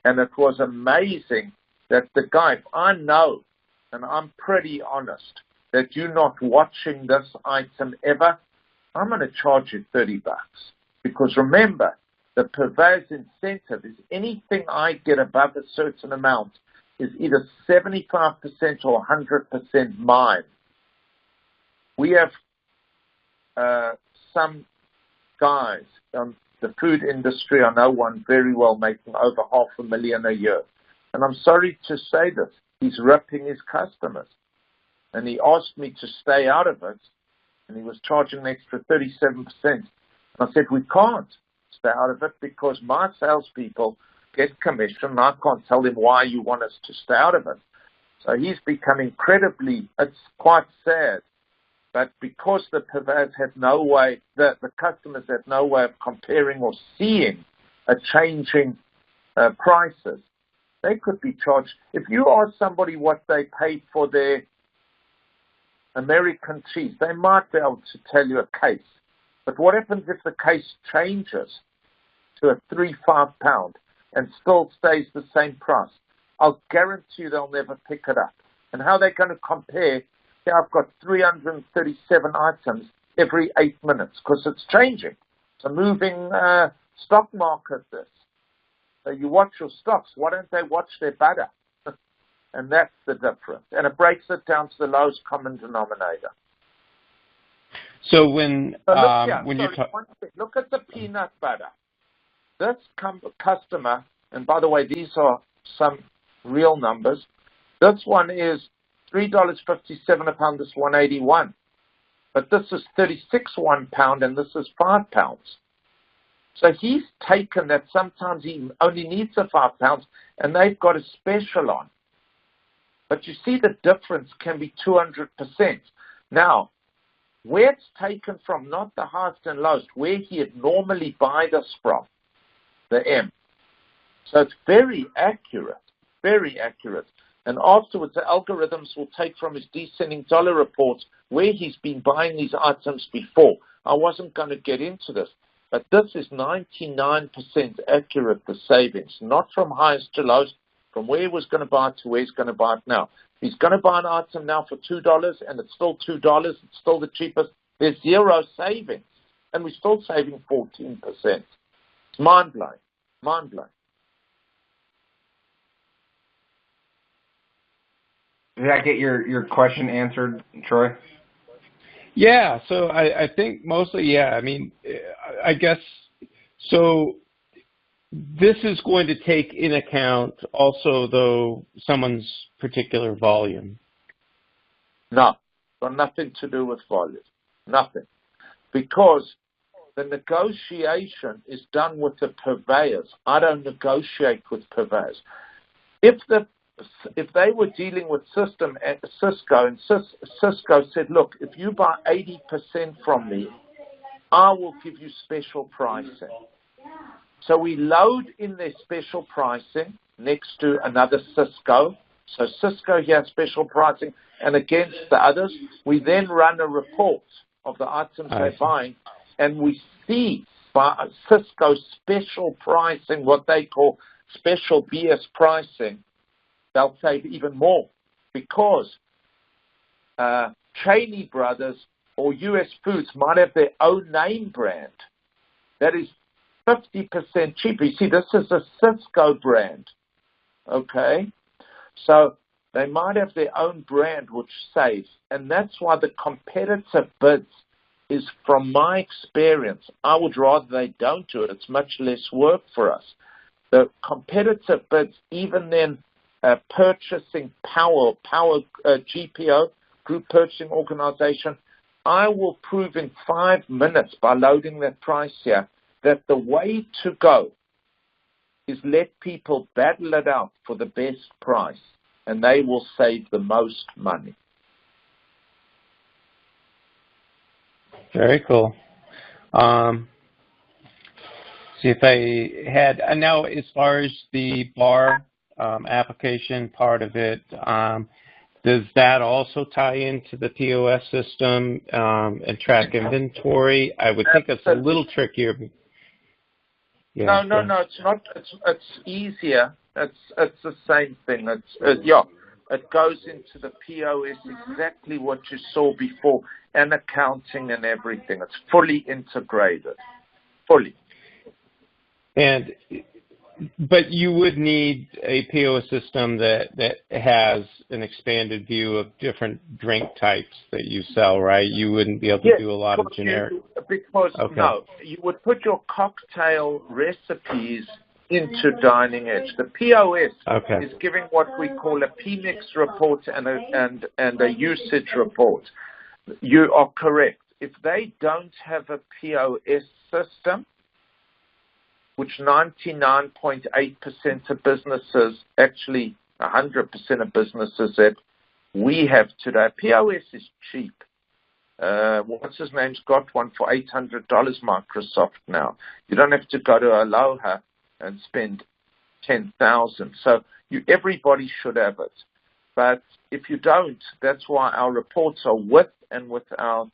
And it was amazing that the guy, if I know, and I'm pretty honest, that you're not watching this item ever, I'm going to charge you $30. Because remember, the purveyor's incentive is anything I get above a certain amount is either 75% or 100% mine. We have some guys in the food industry, I know one very well, making over $500,000 a year. And I'm sorry to say this, he's ripping his customers. And he asked me to stay out of it, and he was charging an extra 37%. And I said, we can't stay out of it because my salespeople get commission, and I can't tell them why you want us to stay out of it. So he's become incredibly, it's quite sad. But because the purveyors had no way, the customers had no way of comparing or seeing a changing prices, they could be charged. If you ask somebody what they paid for their American cheese, they might be able to tell you a case. But what happens if the case changes to a 3-5 pound and still stays the same price? I'll guarantee you they'll never pick it up. And how they're going to compare? Yeah, I've got 337 items every 8 minutes because it's changing. It's a moving stock market, this. So you watch your stocks. Why don't they watch their butter? And that's the difference. And it breaks it down to the lowest common denominator. So when you look at the peanut butter. This customer, and by the way, these are some real numbers. This one is $3.57 a pound. This $1.81, but this is 36 1 pound, and this is 5 pounds. So he's taken that. Sometimes he only needs the 5 pounds, and they've got a special on. But you see, the difference can be 200%. Now, where it's taken from, not the highest and lowest, where he'd normally buy this from, the M. So it's very accurate, very accurate. And afterwards, the algorithms will take from his descending dollar reports where he's been buying these items before. I wasn't going to get into this, but this is 99% accurate, the savings, not from highest to lowest, from where he was going to buy it to where he's going to buy it now. He's going to buy an item now for $2, and it's still $2. It's still the cheapest. There's zero savings, and we're still saving 14%. It's mind-blowing, mind-blowing. Did that get your question answered, Troy? Yeah, so I think mostly, yeah. I mean, I guess, so this is going to take in account also, though, someone's particular volume. No, got nothing to do with volume, nothing. Because the negotiation is done with the purveyors. I don't negotiate with purveyors. If they were dealing with Cisco, and Cisco said, look, if you buy 80% from me, I will give you special pricing. So we load in their special pricing next to another Cisco. So Cisco here has special pricing, and against the others, we then run a report of the items they're buying, and we see by Cisco's special pricing, what they call special BS pricing, they'll save even more, because Cheney Brothers or US Foods might have their own name brand that is 50% cheaper. You see, this is a Cisco brand, okay? So they might have their own brand which saves, and that's why the competitive bids is, from my experience, I would rather they don't do it. It's much less work for us. The competitive bids, even then, purchasing power GPO, Group Purchasing Organization, I will prove in 5 minutes by loading that price here that the way to go is let people battle it out for the best price, and they will save the most money. Very cool. See if I had, now as far as the bar application part of it, does that also tie into the POS system and track inventory? I would think it's a little trickier. Yeah, no, it's not. It's easier. It's the same thing. It goes into the POS, exactly what you saw before, and accounting and everything. It's fully integrated, fully. But you would need a POS system that has an expanded view of different drink types that you sell, right? You wouldn't be able to do a lot of generic. No, you would put your cocktail recipes into DiningEdge. The POS is giving what we call a PMix report and a usage report. You are correct. If they don't have a POS system, which 99.8% of businesses, actually 100% of businesses that we have today, POS is cheap. What's his name's got one for $800, Microsoft now. You don't have to go to Aloha and spend $10,000. So everybody should have it. But if you don't, that's why our reports are with and without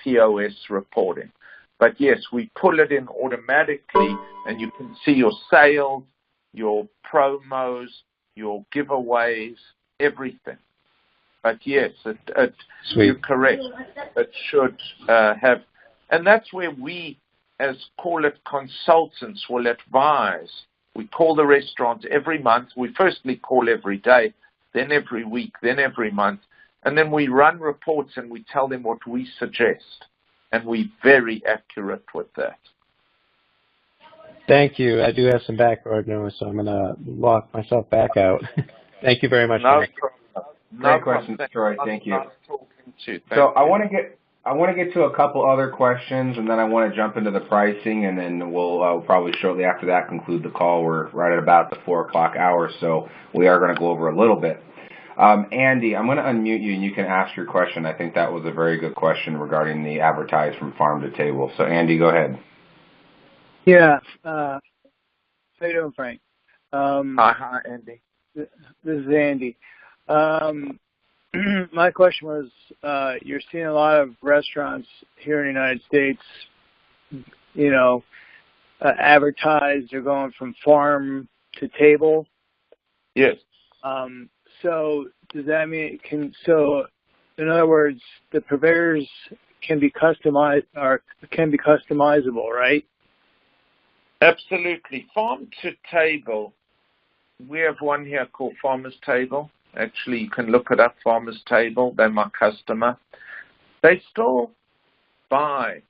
POS reporting. But yes, we pull it in automatically, and you can see your sales, your promos, your giveaways, everything. But yes, you're correct. It should have, and that's where we, as call it consultants, will advise. We call the restaurant every month. We firstly call every day, then every week, then every month. And then we run reports and we tell them what we suggest. And we're very accurate with that. Thank you. I do have some background noise, so I'm going to lock myself back out. Thank you very much. No problem. Great question, Troy. Thank you. So I want to get to a couple other questions, and then I want to jump into the pricing, and then we'll probably shortly after that conclude the call. We're right at about the 4 o'clock hour, so we are going to go over a little bit. Andy, I'm going to unmute you, and you can ask your question. I think that was a very good question regarding the advertise from farm to table. So, Andy, go ahead. Yeah. How you doing, Frank? Hi, Andy. This is Andy. My question was, you're seeing a lot of restaurants here in the United States, advertise they're going from farm to table. Yes. So does that mean in other words, the purveyors can be customized or can be customizable, right? Absolutely. Farm to table. We have one here called Farmer's Table. Actually, you can look it up, Farmer's Table. They're my customer. They still buy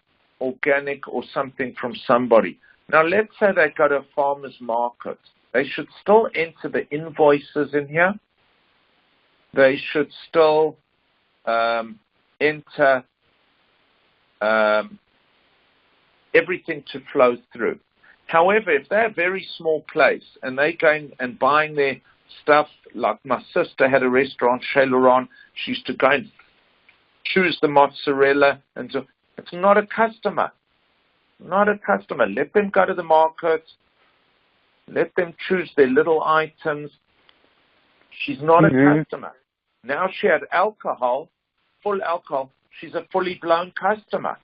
organic or something from somebody. Now, let's say they go to a farmer's market. They should still enter the invoices in here. They should still enter everything to flow through. However, if they're a very small place and they're going and buying their stuff, like my sister had a restaurant, Chez Laurent, she used to go and choose the mozzarella, and so it's not a customer. Not a customer. Let them go to the market. Let them choose their little items. She's not a customer. Now she had alcohol, full alcohol. She's a fully blown customer.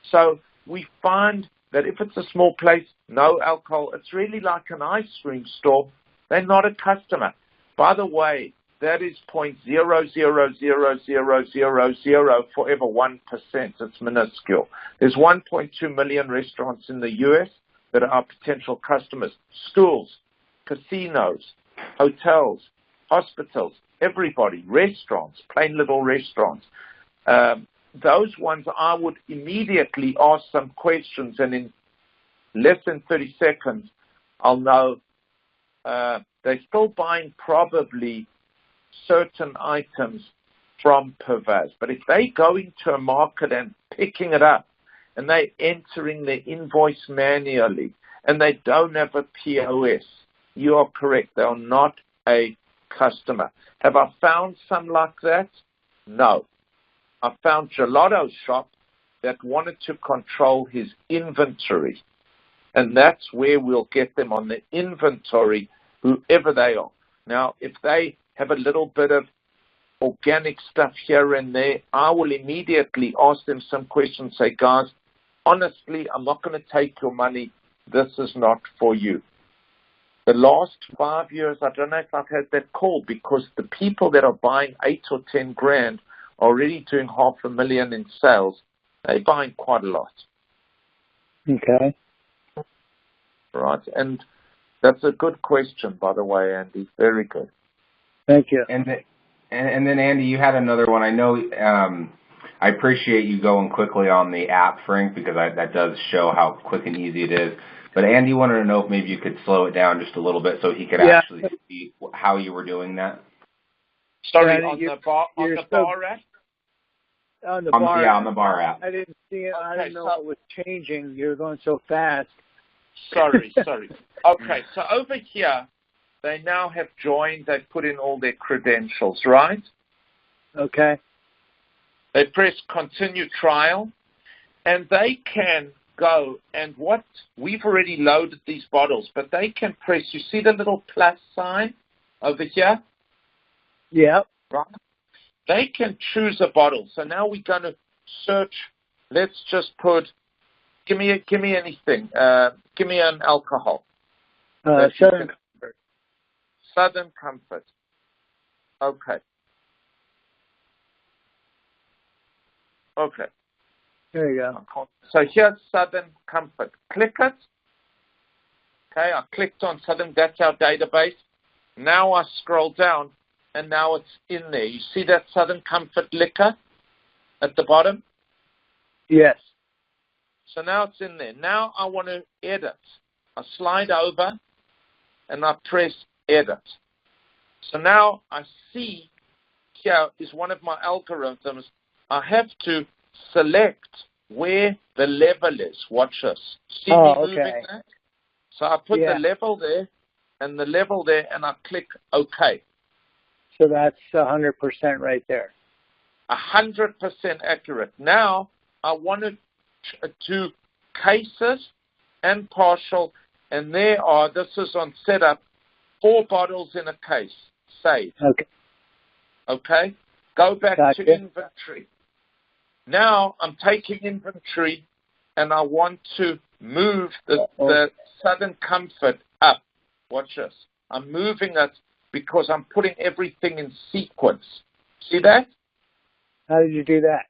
So we find that if it's a small place, no alcohol, it's really like an ice cream store. They're not a customer. By the way, that is 0.0000000 forever 1%. It's minuscule. There's 1.2 million restaurants in the U.S. that are potential customers. Schools, casinos, hotels, hospitals, everybody, restaurants, plain little restaurants. Those ones I would immediately ask some questions, and in less than 30 seconds, I'll know they're still buying probably certain items from purveyors. But if they go into a market and picking it up, and they're entering their invoice manually, and they don't have a POS, you are correct. They are not a customer. Have I found some like that? No. I found Gelato Shop that wanted to control his inventory. And that's where we'll get them on the inventory, whoever they are. Now, if they have a little bit of organic stuff here and there, I will immediately ask them some questions, say, guys, honestly, I'm not going to take your money. This is not for you. The last 5 years, I don't know if I've had that call, because the people that are buying 8 or 10 grand are already doing $500,000 in sales. They're buying quite a lot. Okay. Right. And that's a good question, by the way, Andy. Very good. Thank you. And then, Andy, you had another one. I know I appreciate you going quickly on the app, Frank, because that does show how quick and easy it is. But Andy wanted to know if maybe you could slow it down just a little bit so he could actually see how you were doing that. Sorry, on the bar app? On the bar app. On the bar app. I didn't see it. Okay, I didn't know it was changing. You were going so fast. Sorry. Okay, so over here, they now have joined. They've put in all their credentials, right? Okay. They press continue trial, and they can go and we've already loaded these bottles, but they can press, you see the little plus sign over here? Yeah. Right. They can choose a bottle. So now we're going to search. Let's just put, give me anything. Give me an alcohol. Southern Comfort. Southern Comfort. Okay. There you go. So here's Southern Comfort. Click it. Okay, I clicked on something. That's our database. Now I scroll down, and now it's in there. You see that Southern Comfort liquor at the bottom? Yes. So now it's in there. Now I want to edit. I slide over, and I press edit. So now I see here is one of my algorithms. I have to select where the level is. Watch this. See me moving that? So I put the level there and the level there, and I click OK. So that's 100% right there. 100% accurate. Now I want to do cases and partial, and there are, this is on setup, 4 bottles in a case. Save. Okay. Okay? Go back to inventory. Now I'm taking inventory, and I want to move the Southern Comfort up. Watch this. I'm moving it because I'm putting everything in sequence. See that? How did you do that?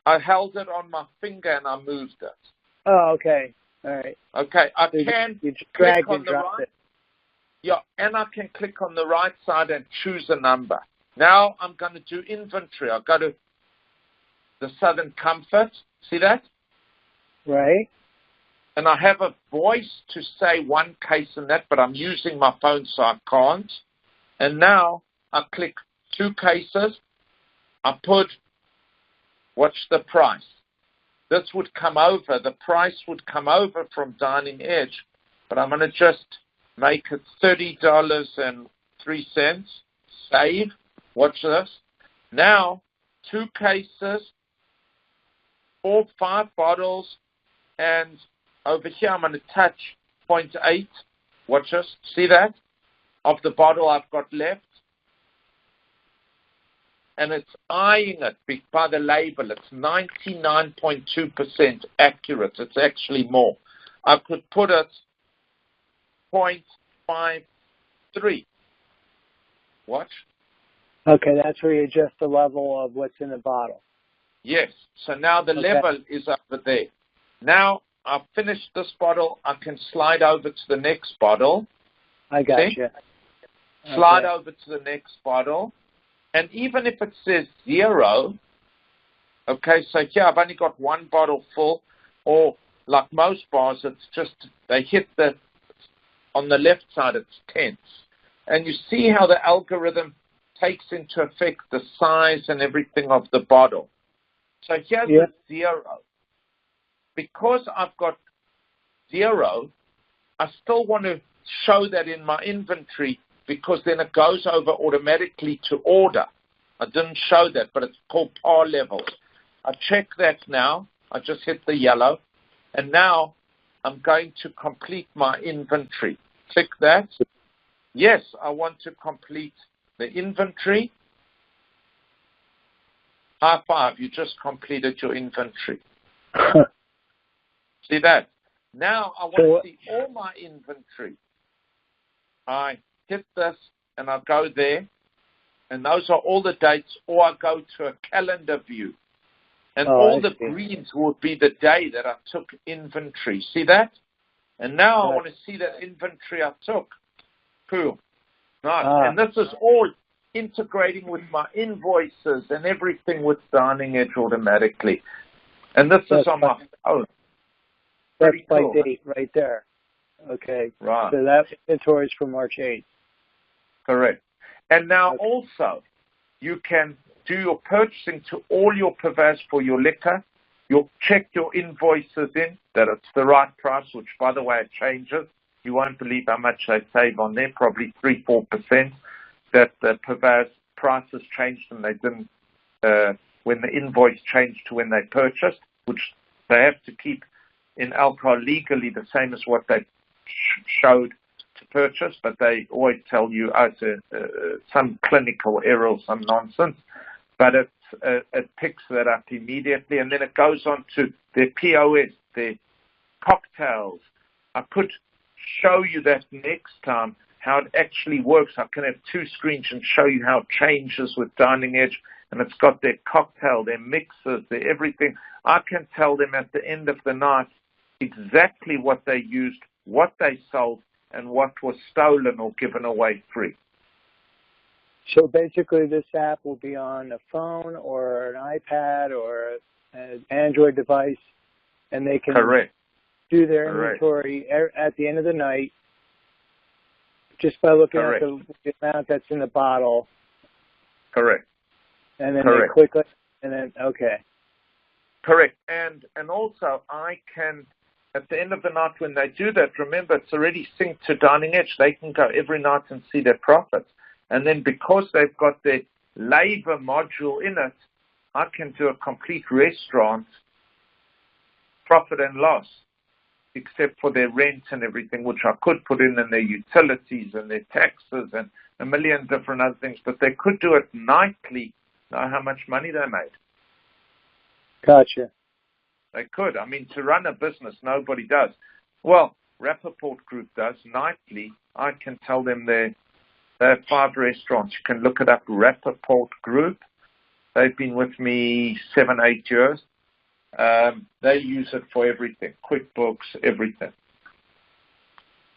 I held it on my finger and I moved it. Oh, okay. All right. Okay. I so can you click on the dropped right. It. Yeah, and I can click on the right side and choose a number. Now I'm going to do inventory. I'll go to the Southern Comfort. See that? Right. And I have a voice to say one case in that, but I'm using my phone, so I can't. And now I click 2 cases. I put, watch the price. This would come over, the price would come over from DiningEdge, but I'm going to just make it $30.03. Save. Watch this. Now, 2 cases, 5 bottles, and over here I'm going to touch 0.8. Watch this. See that? Of the bottle I've got left. And it's eyeing it by the label. It's 99.2% accurate. It's actually more. I could put it 0.53. Watch. Okay, that's where you adjust the level of what's in the bottle. Yes. So now the level is over there. Now I've finished this bottle. I can slide over to the next bottle. I got you. Slide over to the next bottle. And even if it says 0, okay, so here I've only got 1 bottle full, or like most bars, it's just, they hit on the left side, it's tenths. And you see how the algorithm takes into effect the size and everything of the bottle. So here's the 0. Because I've got 0, I still want to show that in my inventory, because then it goes over automatically to order. I didn't show that, but it's called par levels. I check that now. I just hit the yellow. And now I'm going to complete my inventory. Click that. Yes, I want to complete the inventory. High five, you just completed your inventory. See that? Now I want to see all my inventory. I hit this and I go there, and those are all the dates, or I go to a calendar view, and all the greens would be the day that I took inventory. See that? And now I want to see that inventory I took. Cool. Nice. And this is all integrating with my invoices and everything with DiningEdge automatically. And this is on my phone. That's by date right there. Okay. Right. So that inventory is for March 8th. Correct. And now also, you can do your purchasing to all your purveyors for your liquor. You'll check your invoices in, that it's the right price, which, by the way, it changes. You won't believe how much they save on there, probably 3-4%, that the purveyor's prices changed and they didn't, when the invoice changed to when they purchased, which they have to keep in alcohol legally the same as what they showed to purchase, but they always tell you some clinical error or some nonsense. But it picks that up immediately, and then it goes on to their POS, their cocktails. I could show you that next time, how it actually works. I can have 2 screens and show you how it changes with DiningEdge, and it's got their cocktail, their mixers, their everything. I can tell them at the end of the night exactly what they used what they sold, and what was stolen or given away free. So basically this app will be on a phone or an iPad or an Android device, and they can do their inventory at the end of the night just by looking at the amount that's in the bottle. Correct. And then they click it, and then, Correct. And also I can, at the end of the night when they do that, remember it's already synced to DiningEdge. They can go every night and see their profits. And then because they've got their labor module in it, I can do a complete restaurant profit and loss, except for their rent and everything, which I could put in their utilities and their taxes and a million different other things. But they could do it nightly, know how much money they made. Gotcha. They could. I mean, to run a business, nobody does. Well, Rappaport Group does nightly. I can tell them they have 5 restaurants. You can look it up, Rappaport Group. They've been with me 7, 8 years. They use it for everything, QuickBooks, everything.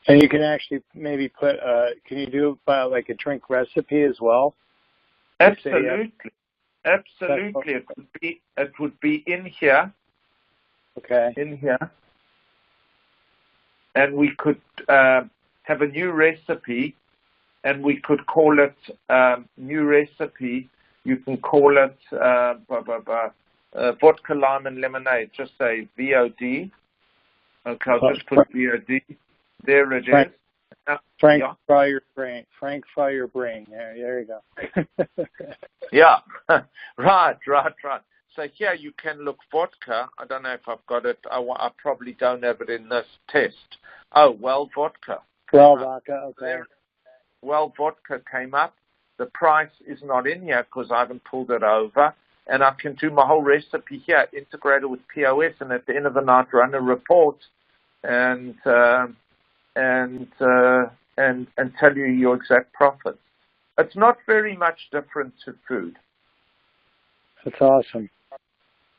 And you can actually maybe put, can you do like a drink recipe as well? Absolutely. Absolutely. It would be in here. Okay. In here. And we could have a new recipe, and we could call it new recipe. You can call it vodka, lime, and lemonade. Just say VOD. Okay, I'll just put VOD. There it is. Frank, fry your brain. Frank, fry your brain. There you go. Yeah, right. So here you can look vodka. I don't know if I've got it. I probably don't have it in this test. Oh, well, vodka. Well, vodka, okay. Well, vodka came up. The price is not in here because I haven't pulled it over. And I can do my whole recipe here, integrated with POS, and at the end of the night run a report and tell you your exact profits. It's not very much different to food. That's awesome.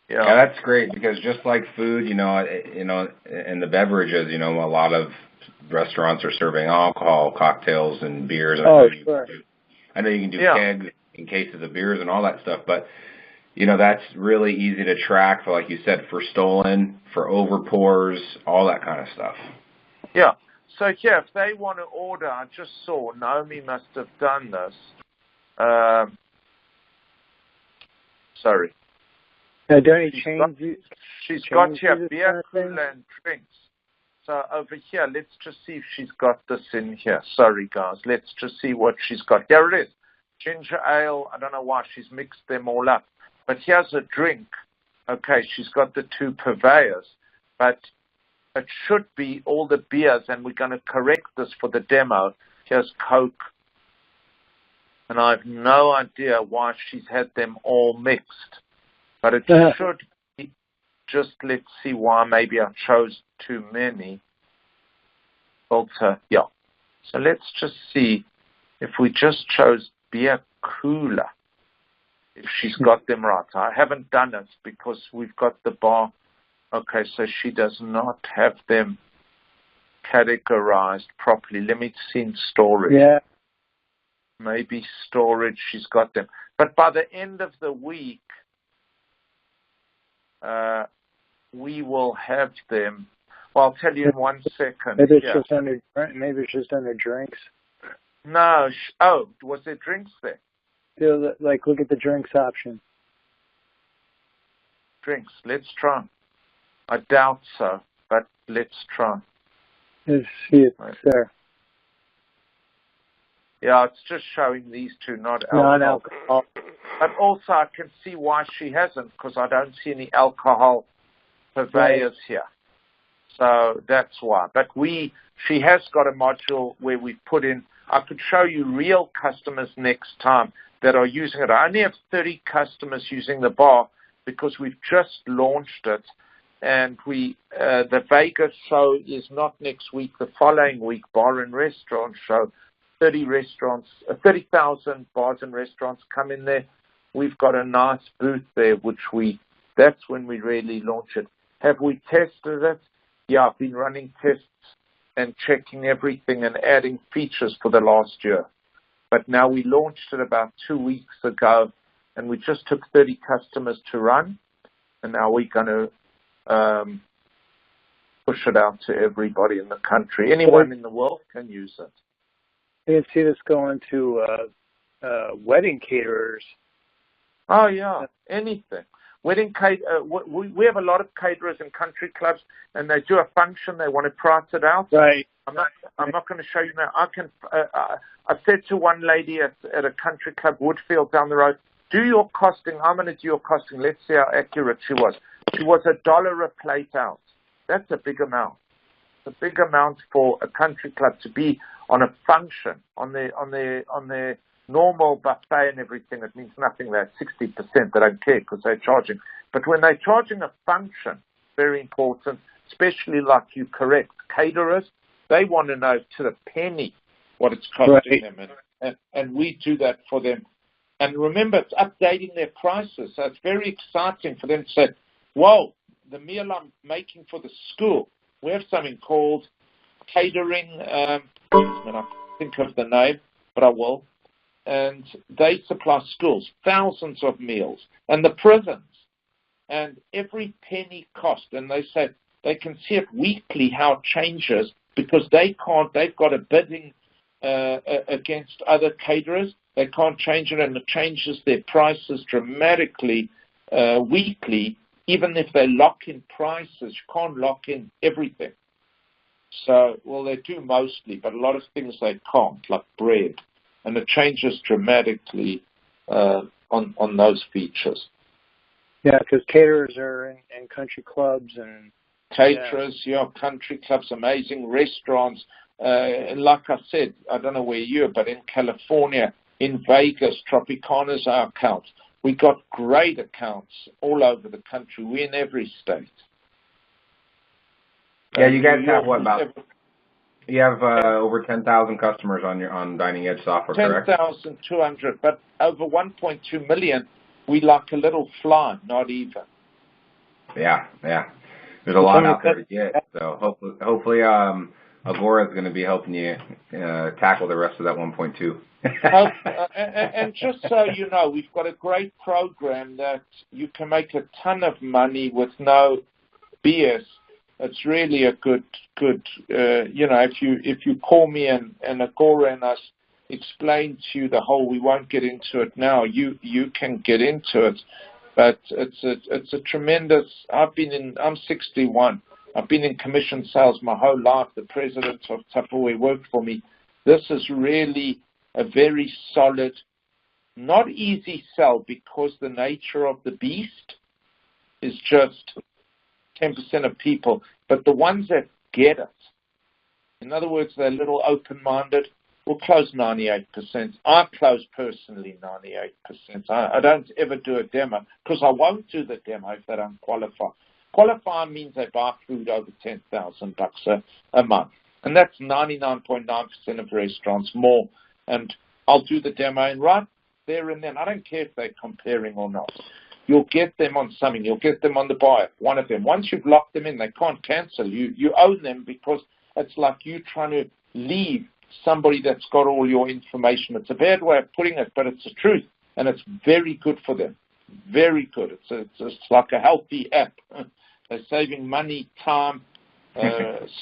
Yeah, that's great because just like food, in the beverages, a lot of restaurants are serving alcohol, cocktails, and beers. Sure. I know you can do kegs in cases of beers and all that stuff, but that's really easy to track for, like you said, for stolen, for over pours, all that kind of stuff. Yeah. So if they want to order, I just saw Naomi must have done this. Sorry. Now, don't you change? She's got here beer, cooler, and drinks. So over here, let's just see if she's got this in here. Sorry, guys. Let's just see what she's got. Here it is. Ginger ale. I don't know why she's mixed them all up. But here's a drink. Okay, she's got the 2 purveyors. But it should be all the beers, and we're going to correct this for the demo. Here's Coke. And I have no idea why she's had them all mixed. But it should be. Just let's see why. Maybe I chose too many. Filter. Yeah. So let's just see if we just chose beer cooler, if she's got them right. I haven't done it because we've got the bar. Okay, so she does not have them categorized properly. Let me see in storage. Yeah. Maybe storage, she's got them. But by the end of the week, we will have them. Well, I'll tell you in 1 second. Maybe it's just under drinks. No. Was there drinks there? Look at the drinks option. Drinks. Let's try. I doubt so, but let's try. Let's see it there. Yeah, it's just showing these 2, not alcohol. Non-alcohol. But also I can see why she hasn't, because I don't see any alcohol purveyors here. So that's why. But she has got a module where we've put in, I could show you real customers next time that are using it. I only have 30 customers using the bar because we've just launched it. And the Vegas show is not next week, the following week, bar and restaurant show. 30,000 bars and restaurants come in there. We've got a nice booth there, that's when we really launch it. Have we tested it? Yeah, I've been running tests and checking everything and adding features for the last year. But now we launched it about 2 weeks ago, and we just took 30 customers to run, and now we're going to push it out to everybody in the country. Anyone in the world can use it. You can see this going to wedding caterers. Oh, yeah, anything. Wedding we have a lot of caterers in country clubs, and they do a function. They want to price it out. Right. I'm not going to show you now. I said to one lady at a country club, Woodfield down the road, do your costing. I'm going to do your costing. Let's see how accurate she was. She was $1 a plate out. That's a big amount. It's a big amount for a country club to be on a function on their normal buffet and everything. It means nothing. They're 60%. They don't care because they're charging. But when they're charging a function, very important, especially like you correct, caterers, they want to know to the penny what it's costing them. And we do that for them. And remember, it's updating their prices. So it's very exciting for them to say, whoa, the meal I'm making for the school, we have something called catering, I can't think of the name, but I will. And they supply schools, thousands of meals, and the prisons. And every penny cost, and they say they can see it weekly how it changes because they've got a bidding against other caterers. They can't change it, and it changes their prices dramatically weekly. Even if they lock in prices, you can't lock in everything. So, well, they do mostly, but a lot of things they can't, like bread. And it changes dramatically on those features. Yeah, because caterers are in country clubs and caterers, country clubs, amazing restaurants. And like I said, I don't know where you're, but in California, in Vegas, Tropicana's our account. We got great accounts all over the country. We're in every state. Yeah, you guys have what about? You have over 10,000 customers on DiningEdge software, correct? 10,200, but over 1.2 million. We like a little fly, not even. Yeah. There's a lot out there to get. So hopefully, Agora is going to be helping you tackle the rest of that 1.2. And just so you know, we've got a great program that you can make a ton of money with no BS. It's really a good. If you call me and Agora and us explain to you the whole, we won't get into it now. You can get into it, but it's a tremendous. I'm 61. I've been in commission sales my whole life. The president of Tupperware worked for me. This is really a very solid, not easy sell because the nature of the beast is just 10% of people. But the ones that get it, in other words, they're a little open-minded, will close 98%. I close personally 98%. I don't ever do a demo because I won't do the demo if they don't qualify. Qualify means they buy food over $10,000 a month. And that's 99.9% of restaurants, more. And I'll do the demo and right there and then. I don't care if they're comparing or not. You'll get them on something. You'll get them on the buyer, one of them. Once you've locked them in, they can't cancel. You own them because it's like you trying to leave somebody that's got all your information. It's a bad way of putting it, but it's the truth. And it's very good for them. Very good. It's like a healthy app. They're saving money, time,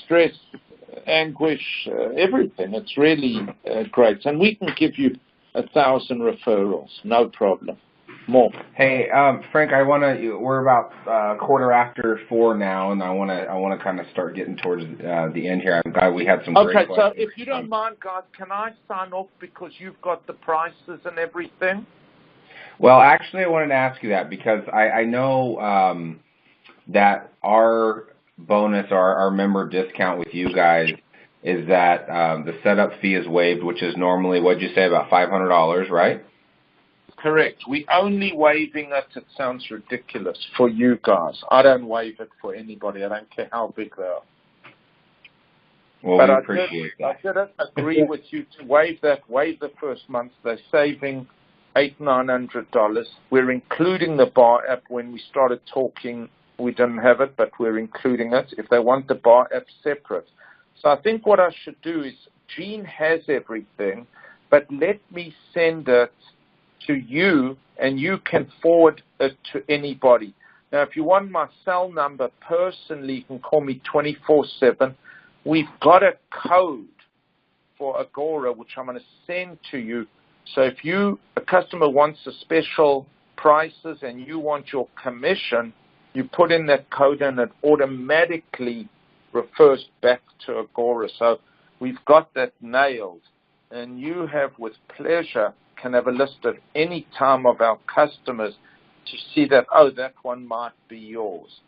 stress, anguish, everything. It's really great. And we can give you 1,000 referrals, no problem. More. Hey, Frank, we're about 4:15 now, and I want to kind of start getting towards the end here. I'm glad we had some great questions. Okay, so if you don't mind, guys, can I sign off because you've got the prices and everything? Well, actually, I wanted to ask you that because I know that our bonus, our member discount with you guys is that the setup fee is waived, which is normally, what'd you say, about $500, right? Correct. We only waiving it. It sounds ridiculous for you guys. I don't waive it for anybody. I don't care how big they are. Well, but we appreciate that. I didn't agree with you to waive that. Waive the first month. They're saving $800-900. We're including the bar app. When we started talking, we didn't have it, but we're including it. If they want the bar app separate, So I think what I should do is, Gene has everything, but let me send it to you, and you can forward it to anybody. Now, if you want my cell number personally, you can call me 24/7. We've got a code for Agora, which I'm going to send to you. So if a customer wants a special prices and you want your commission, you put in that code and it automatically refers back to Agora. So we've got that nailed. And you have, with pleasure, can have a list at any time of our customers to see that, oh, that one might be yours.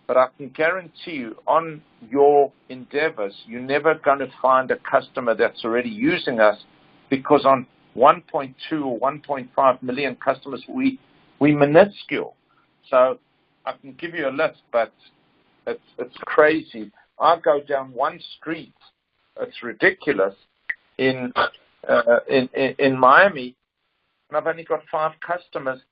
But I can guarantee you, on your endeavors, you're never going to find a customer that's already using us, because on 1.2 or 1.5 million customers, we minuscule. So I can give you a list, but it's crazy. I go down one street, it's ridiculous, in Miami, and I've only got 5 customers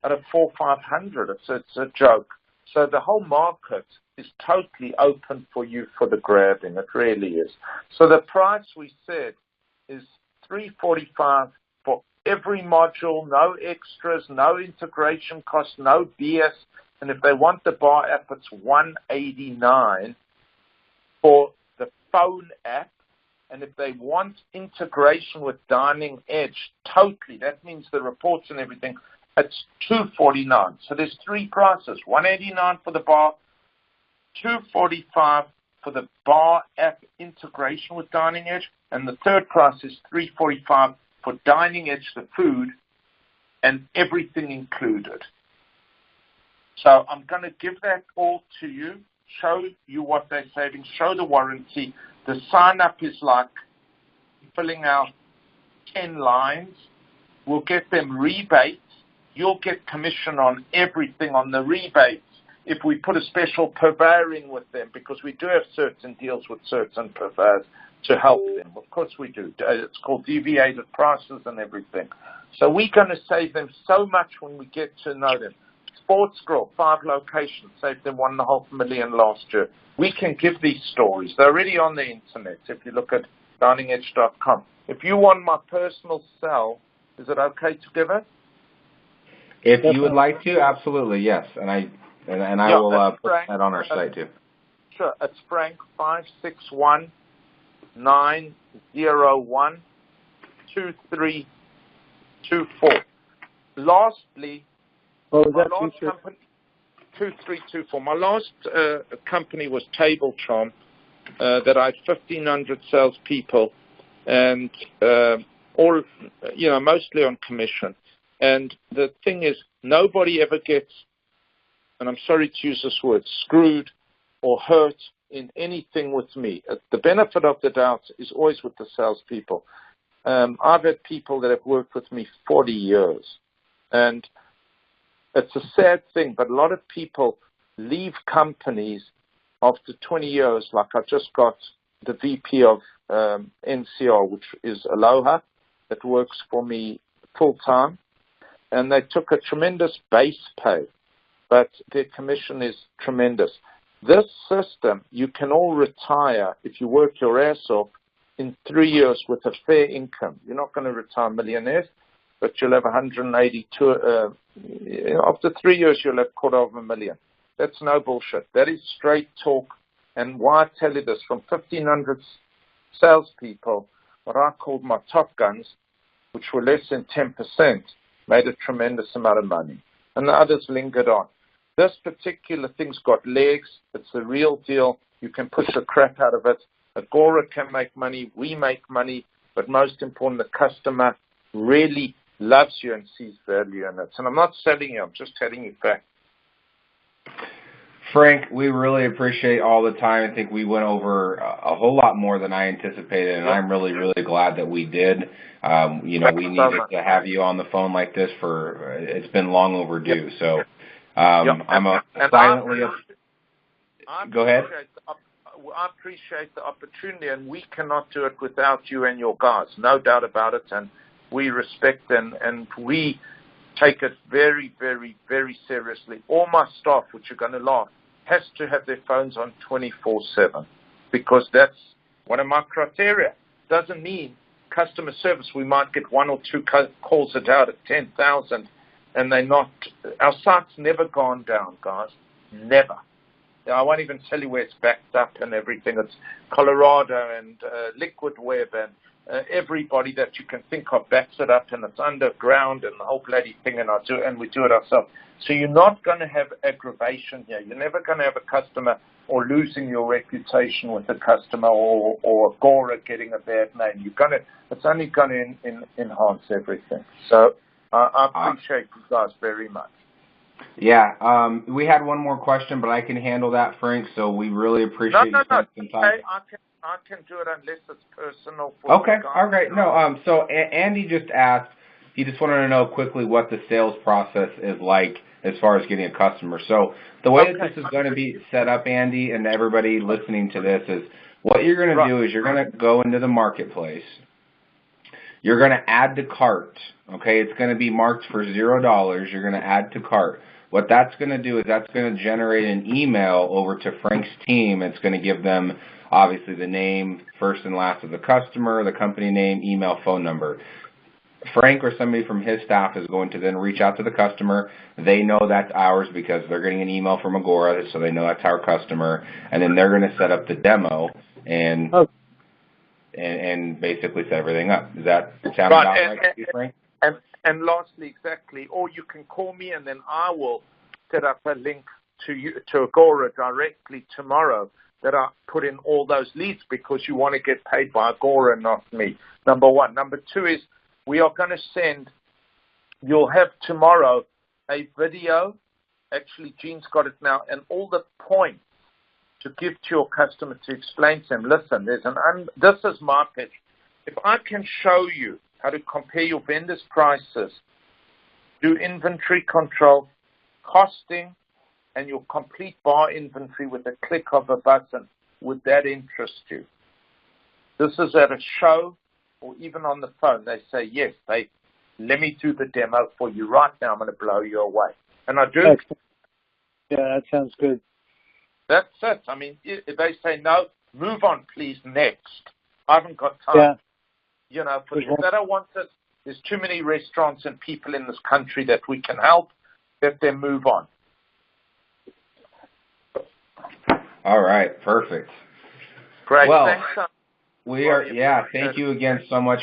out of 400 or 500. It's a joke. So the whole market is totally open for you for the grabbing. It really is. So the price we said is $345 for every module, no extras, no integration costs, no BS. And if they want the bar app, it's $189 for the phone app. And if they want integration with DiningEdge, totally, that means the reports and everything, it's $249. So there's 3 prices: $189 for the bar, $245 for the bar app integration with DiningEdge, and the third price is $345 for DiningEdge, the food, and everything included. So I'm going to give that all to you, show you what they're saving, show the warranty. The sign-up is like filling out 10 lines. We'll get them rebates. You'll get commission on everything on the rebates if we put a special purveying with them, because we do have certain deals with certain purveyors to help them. Of course we do. It's called deviated prices and everything. So we're going to save them so much when we get to know them. Sports Grill, 5 locations, saved them $1.5 million last year. We can give these stories. They're already on the internet if you look at DiningEdge.com. If you want my personal cell, is it okay to give it? If you would like to, absolutely, yes. And I will put that on our site too. Sure. It's Frank, 561-901-2324. Lastly, what was my that last company, 2324. My last company was Table Charm, that I had 1,500 salespeople, and all, mostly on commission. And the thing is, nobody ever gets, and I'm sorry to use this word, screwed or hurt in anything with me. The benefit of the doubt is always with the salespeople. I've had people that have worked with me 40 years, and it's a sad thing, but a lot of people leave companies after 20 years. Like I just got the VP of NCR, which is Aloha, that works for me full-time, and they took a tremendous base pay, but their commission is tremendous. This system, you can all retire if you work your ass off in 3 years with a fair income. You're not going to retire millionaires, but you'll have 182. After 3 years, you'll have $250,000. That's no bullshit. That is straight talk. And why I tell you this, from 1,500 salespeople, what I called my top guns, which were less than 10%, made a tremendous amount of money. And the others lingered on. This particular thing's got legs. It's the real deal. You can push the crap out of it. Agora can make money. We make money. But most important, the customer really loves you and sees value in it. And I'm not selling you. I'm just telling you facts. Frank, we really appreciate all the time. I think we went over a whole lot more than I anticipated, and I'm really, really glad that we did. We needed to have you on the phone like this it's been long overdue. So I'm silently. Go ahead. I appreciate the opportunity, and we cannot do it without you and your guys, no doubt about it. And we respect and we take it very, very, very seriously. All my staff, which are going to laugh, has to have their phones on 24/7, because that's What are my criteria? Doesn't mean customer service. We might get 1 or 2 calls a day out of 10,000, and they're not. Our site's never gone down, guys. Never. I won't even tell you where it's backed up and everything. It's Colorado and Liquid Web and everybody that you can think of backs it up, and it's underground and the whole bloody thing, and we do it ourselves. So you're not going to have aggravation here. You're never going to have a customer or losing your reputation with a customer or Agora getting a bad name. It's only going to enhance everything. So I appreciate you guys very much. Yeah, we had one more question, but I can handle that, Frank. So we really appreciate you spending some time. I can do it unless it's personal. Okay, all right. No, so Andy just asked. He just wanted to know quickly what the sales process is like as far as getting a customer. So the way that this is going to be set up, Andy, and everybody listening to this is what you're going to do is you're going to go into the marketplace. You're going to add to cart. Okay, it's going to be marked for $0. You're going to add to cart. What that's going to do is that's going to generate an email over to Frank's team. It's going to give them, obviously, the name, first and last of the customer, the company name, email, phone number. Frank or somebody from his staff is going to then reach out to the customer. They know that's ours because they're getting an email from Agora, so they know that's our customer. And then they're going to set up the demo and basically set everything up. Does that sound about right to you, Frank? And lastly, exactly, or you can call me and then I will set up a link to Agora directly tomorrow that I put in all those leads because you want to get paid by Agora and not me, number one. Number two is we are going to send, you'll have tomorrow a video, actually Gene's got it now, and all the points to give to your customer to explain to them, listen, this is my pitch. If I can show you how to compare your vendor's prices, do inventory control, costing, and your complete bar inventory with a click of a button, would that interest you? This is at a show or even on the phone. They say, yes, let me do the demo for you right now. I'm going to blow you away. And I do. Yeah, that sounds good. That's it. I mean, if they say, no, move on, please, next. I haven't got time. Yeah. You know, if they don't want it, there's too many restaurants and people in this country that we can help, let them move on. All right, perfect. Great. Well, thanks. thank you again so much.